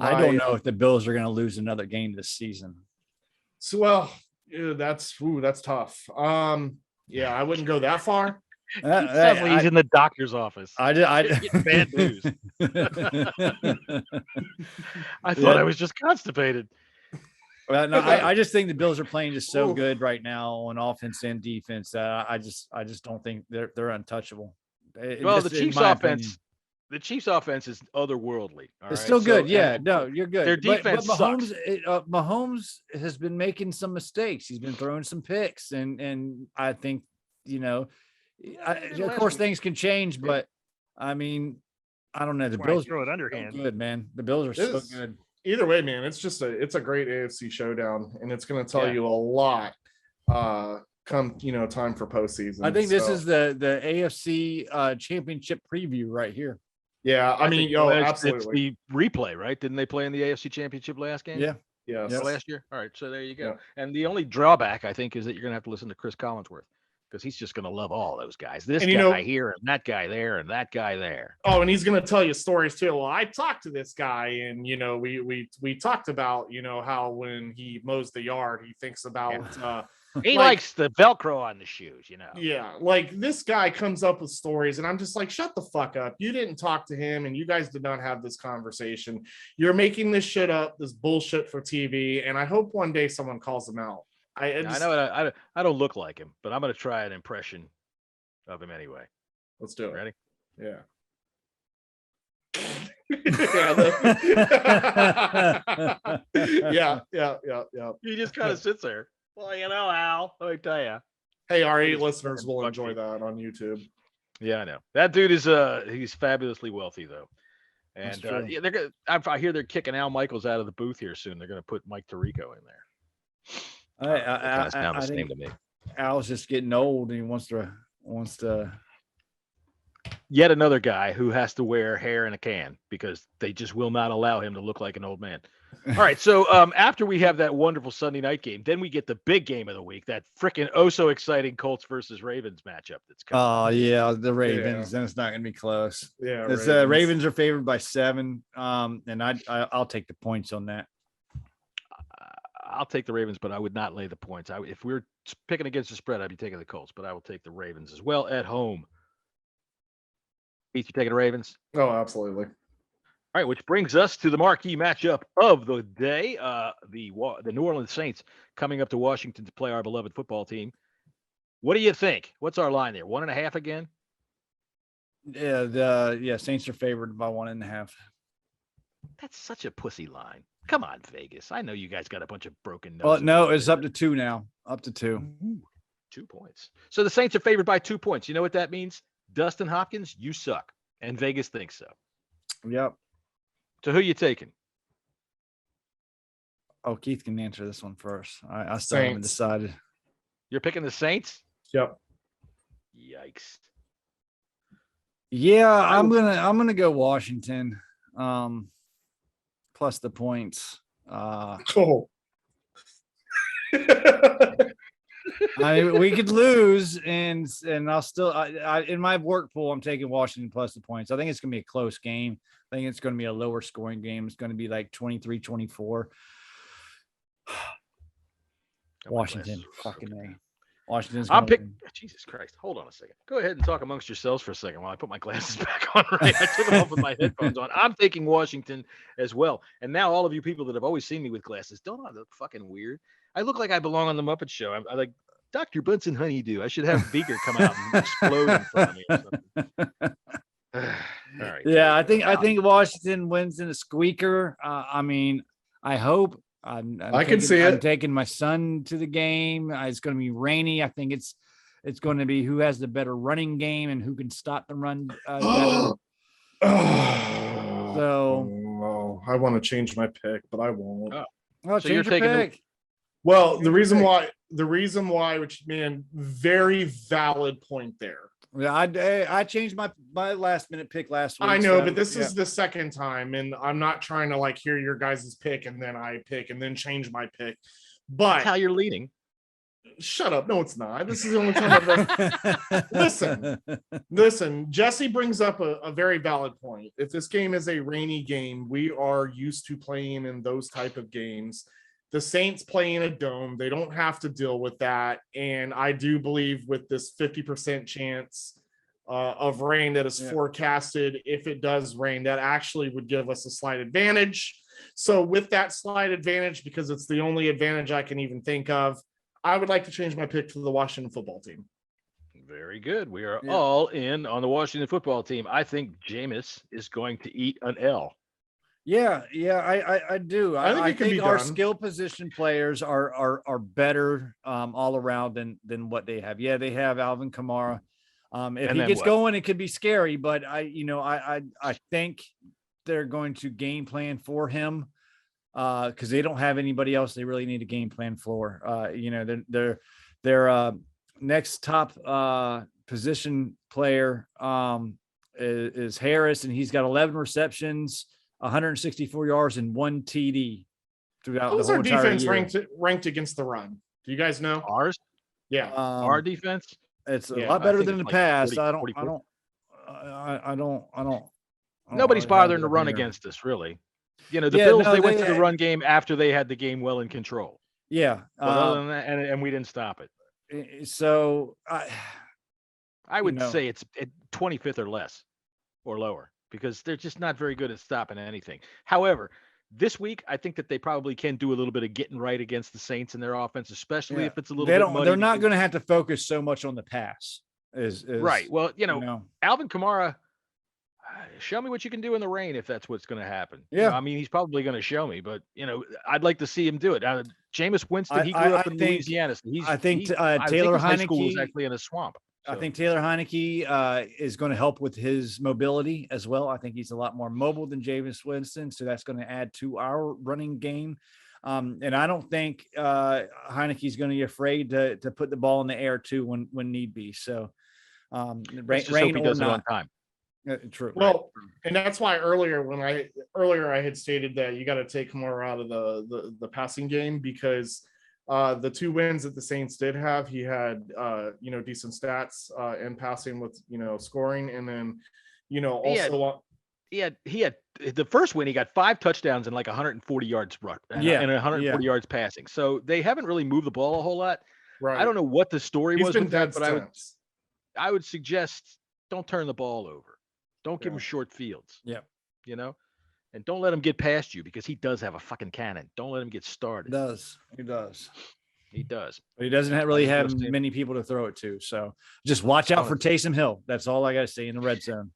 I don't know if the Bills are going to lose another game this season. So, well, that's tough. Yeah, I wouldn't go that far. He's in the doctor's office. I getting bad news. I thought I was just constipated. Well, no, I just think the Bills are playing just so good right now on offense and defense. I just don't think they're untouchable. The Chiefs' offense is otherworldly. It's still good. No, you're good. Their defense but sucks. Mahomes has been making some mistakes. He's been throwing some picks, and I think of course things can change, but I mean, I don't know. The Bills throw it underhand. So good, man. The Bills are so good. Either way, man, it's a great AFC showdown, and it's going to tell you a lot. Come time for postseason. I think this is the AFC championship preview right here. Yeah, I mean, absolutely. It's the replay, right? Didn't they play in the AFC championship last game? Yeah. Yes. Last year. All right, so there you go. Yeah. And the only drawback, I think, is that you're going to have to listen to Chris Collinsworth because he's just going to love all those guys. This guy here and that guy there and that guy there. Oh, and he's going to tell you stories too. Well, I talked to this guy, and we talked about how when he mows the yard, he thinks about. He likes the Velcro on the shoes, Yeah, like this guy comes up with stories, and I'm just like, shut the fuck up. You didn't talk to him, and you guys did not have this conversation. You're making this shit up, this bullshit for TV, and I hope one day someone calls him out. I know I don't look like him, but I'm going to try an impression of him anyway. Let's do it. Ready? Yeah. Yeah. He just kind of sits there. Well, Al, let me tell you. Hey, our 8 listeners will enjoy that on YouTube. Yeah, I know. That dude is he's fabulously wealthy though. And I hear they're kicking Al Michaels out of the booth here soon. They're going to put Mike Tirico in there. I sound the I same think to me. Al's just getting old and he wants to. Yet another guy who has to wear hair in a can because they just will not allow him to look like an old man. All right, so after we have that wonderful Sunday night game, then we get the big game of the week, that freaking so exciting Colts versus Ravens matchup that's coming. Oh yeah, the Ravens. Then it's not going to be close. Yeah, It's Ravens are favored by 7. And I'll take the points on that. I'll take the Ravens, but I would not lay the points. If we were picking against the spread, I'd be taking the Colts, but I will take the Ravens as well at home. Pete, you taking the Ravens? Oh, absolutely. All right, which brings us to the marquee matchup of the day. The New Orleans Saints coming up to Washington to play our beloved football team. What do you think? What's our line there? 1.5 again? Yeah, Saints are favored by 1.5. That's such a pussy line. Come on, Vegas. I know you guys got a bunch of broken noses. Well, no, it's up to 2 now. Up to 2. Ooh, 2 points. So the Saints are favored by 2 points. You know what that means? Dustin Hopkins, you suck. And Vegas thinks so. Yep. So who you taking? Oh, Keith can answer this one first. I still haven't decided. You're picking the Saints? Yep. Yikes. Yeah, I'm gonna go Washington. Plus the points. Oh. I mean, we could lose, and I'll still in my work pool, I'm taking Washington plus the points. I think it's gonna be a close game. I think it's gonna be a lower scoring game. It's gonna be like 23-24. Washington, fucking A. Washington's. Jesus Christ! Hold on a second. Go ahead and talk amongst yourselves for a second while I put my glasses back on. Right, I took them off with my headphones on. I'm taking Washington as well. And now all of you people that have always seen me with glasses, don't I look fucking weird? I look like I belong on the Muppet Show. I'm like Dr. Bunsen Honeydew. I should have Beaker come out and explode in front of me or something. All right. Yeah, I think Washington wins in a squeaker. I mean, I hope. I can see it. I'm taking my son to the game. It's going to be rainy. I think it's going to be who has the better running game and who can stop the run better. So I want to change my pick, but I won't. So you're taking the reason why, which man, very valid point there. Yeah, I changed my last minute pick last week. I know, but this is the second time, and I'm not trying to like hear your guys' pick and then I pick and then change my pick. But that's how you're leading. Shut up. No, it's not. This is the only time I've Listen, Jesse brings up a very valid point. If this game is a rainy game, we are used to playing in those type of games. The Saints play in a dome. They don't have to deal with that. And I do believe with this 50% chance of rain that is forecasted, if it does rain, that actually would give us a slight advantage. So with that slight advantage, because it's the only advantage I can even think of, I would like to change my pick to the Washington football team. Very good. We are all in on the Washington football team. I think Jameis is going to eat an L. Yeah, I do. I think our done. skill position players are better all around than what they have. Yeah, they have Alvin Kamara. If he gets going, it could be scary, but I think they're going to game plan for him because they don't have anybody else they really need a game plan for. Their next top position player is Harris, and he's got 11 receptions, 164 yards, and 1 TD throughout the whole entire year. Defense ranked against the run? Do you guys know ours? Yeah, our defense. It's a lot better than in the past. 40, I don't. Nobody's bothering to run against us, really. The Bills, they went to the run game after they had the game well in control. Yeah. But other than that, and we didn't stop it. So I would say it's at 25th or less or lower because they're just not very good at stopping anything. However, this week, I think that they probably can do a little bit of getting right against the Saints in their offense, especially if it's a little bit muddy. They're not going to have to focus so much on the pass. Right. Well, Alvin Kamara, show me what you can do in the rain if that's what's going to happen. Yeah. I mean, he's probably going to show me, but, I'd like to see him do it. Jameis Winston, he grew up in Louisiana. So I think Taylor Heineke was actually in a swamp. So. I think Taylor Heineke is going to help with his mobility as well. I think he's a lot more mobile than Jameis Winston, so that's going to add to our running game. And I don't think Heineke's going to be afraid to put the ball in the air too when need be. So rain or not. On time. True. Well, and that's why earlier I had stated that you got to take Kamara out of the passing game, because the 2 wins that the Saints did have, he had decent stats in passing with scoring, and then also he had the first win. He got 5 touchdowns and like 140 yards run, and 140 yards passing. So they haven't really moved the ball a whole lot. Right. I don't know what the story was with that, but I would suggest don't turn the ball over. Don't give him short fields. Yeah. And don't let him get past you, because he does have a fucking cannon. Don't let him get started. He does. But he doesn't really have many people to throw it to. So just watch out for Taysom Hill. That's all I got to say in the red zone.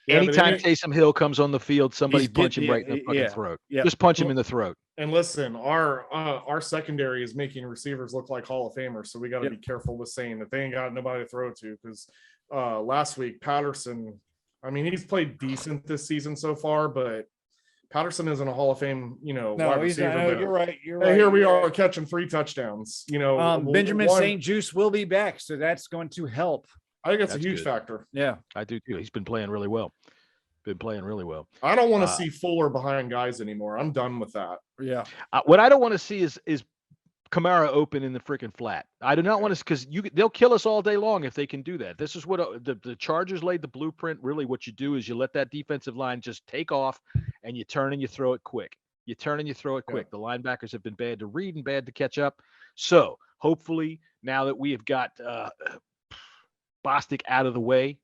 Yeah, anytime Taysom Hill comes on the field, somebody punch him right in the fucking throat. Yeah. Just punch him in the throat. And listen, our secondary is making receivers look like Hall of Famers, so we got to be careful with saying that they ain't got nobody to throw it to, because last week Patterson, I mean, he's played decent this season so far, but Patterson isn't a Hall of Fame, wide receiver. No, you're right. Here we are catching 3 touchdowns. Benjamin St. Juice will be back, so that's going to help. I think that's a huge factor. Yeah, I do too. He's been playing really well. I don't want to see Fuller behind guys anymore. I'm done with that. Yeah. What I don't want to see is Kamara open in the freaking flat. I do not want to, because they'll kill us all day long if they can do that. This is what the Chargers laid the blueprint. Really, what you do is you let that defensive line just take off, and you turn and you throw it quick. The linebackers have been bad to read and bad to catch up. So hopefully, now that we have got Bostic out of the way,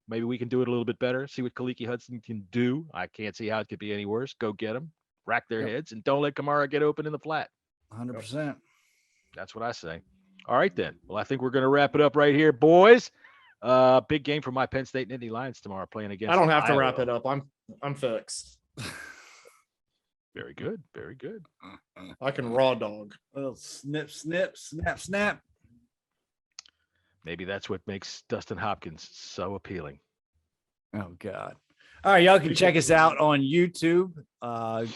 maybe we can do it a little bit better. See what Kaliki Hudson can do. I can't see how it could be any worse. Go get them, rack their heads, and don't let Kamara get open in the flat. 100%. That's what I say. All right, then. Well, I think we're going to wrap it up right here, boys. Big game for my Penn State and Indy Lions tomorrow, playing against. I don't have to wrap it up. I'm fixed. Very good. Very good. I can raw dog. Well, snip, snap. Maybe that's what makes Dustin Hopkins so appealing. Oh, God. All right, y'all can check us out on YouTube,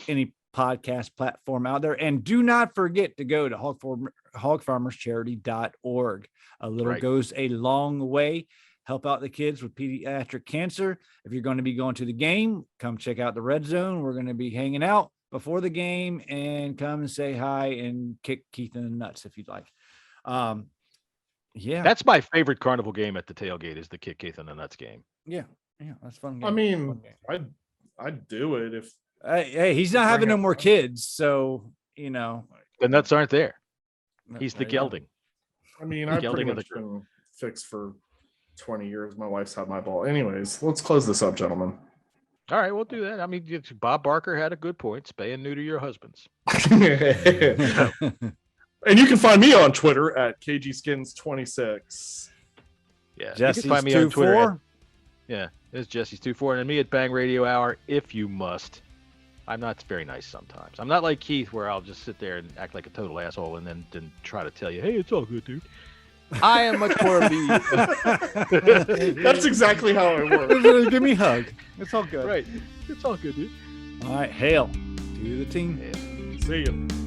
any podcast platform out there. And do not forget to go to hogfarmerscharity.org. A little goes a long way. Help out the kids with pediatric cancer. If you're going to be going to the game, come check out the Red Zone. We're going to be hanging out before the game, and come and say hi and kick Keith in the nuts if you'd like. Yeah, that's my favorite carnival game at the tailgate, is the kick Keith in the nuts game. Yeah, that's fun. I mean, I'd do it if. Hey, he's not having no more kids, so the nuts aren't there. He's the gelding. I mean, I've pretty much been fixed for 20 years. My wife's had my ball. Anyways, let's close this up, gentlemen. All right, we'll do that. I mean, Bob Barker had a good point. Spay and neuter your husbands. And you can find me on Twitter at KGSkins26. Yeah, Jesse's you can find me on Twitter. It's Jesse's 24, and me at Bang Radio Hour if you must. I'm not very nice sometimes. I'm not like Keith, where I'll just sit there and act like a total asshole and then try to tell you, hey, it's all good, dude. I am much more of the. That's exactly how it works. Give me a hug. It's all good. Right. It's all good, dude. All right. Hail to the team. See you.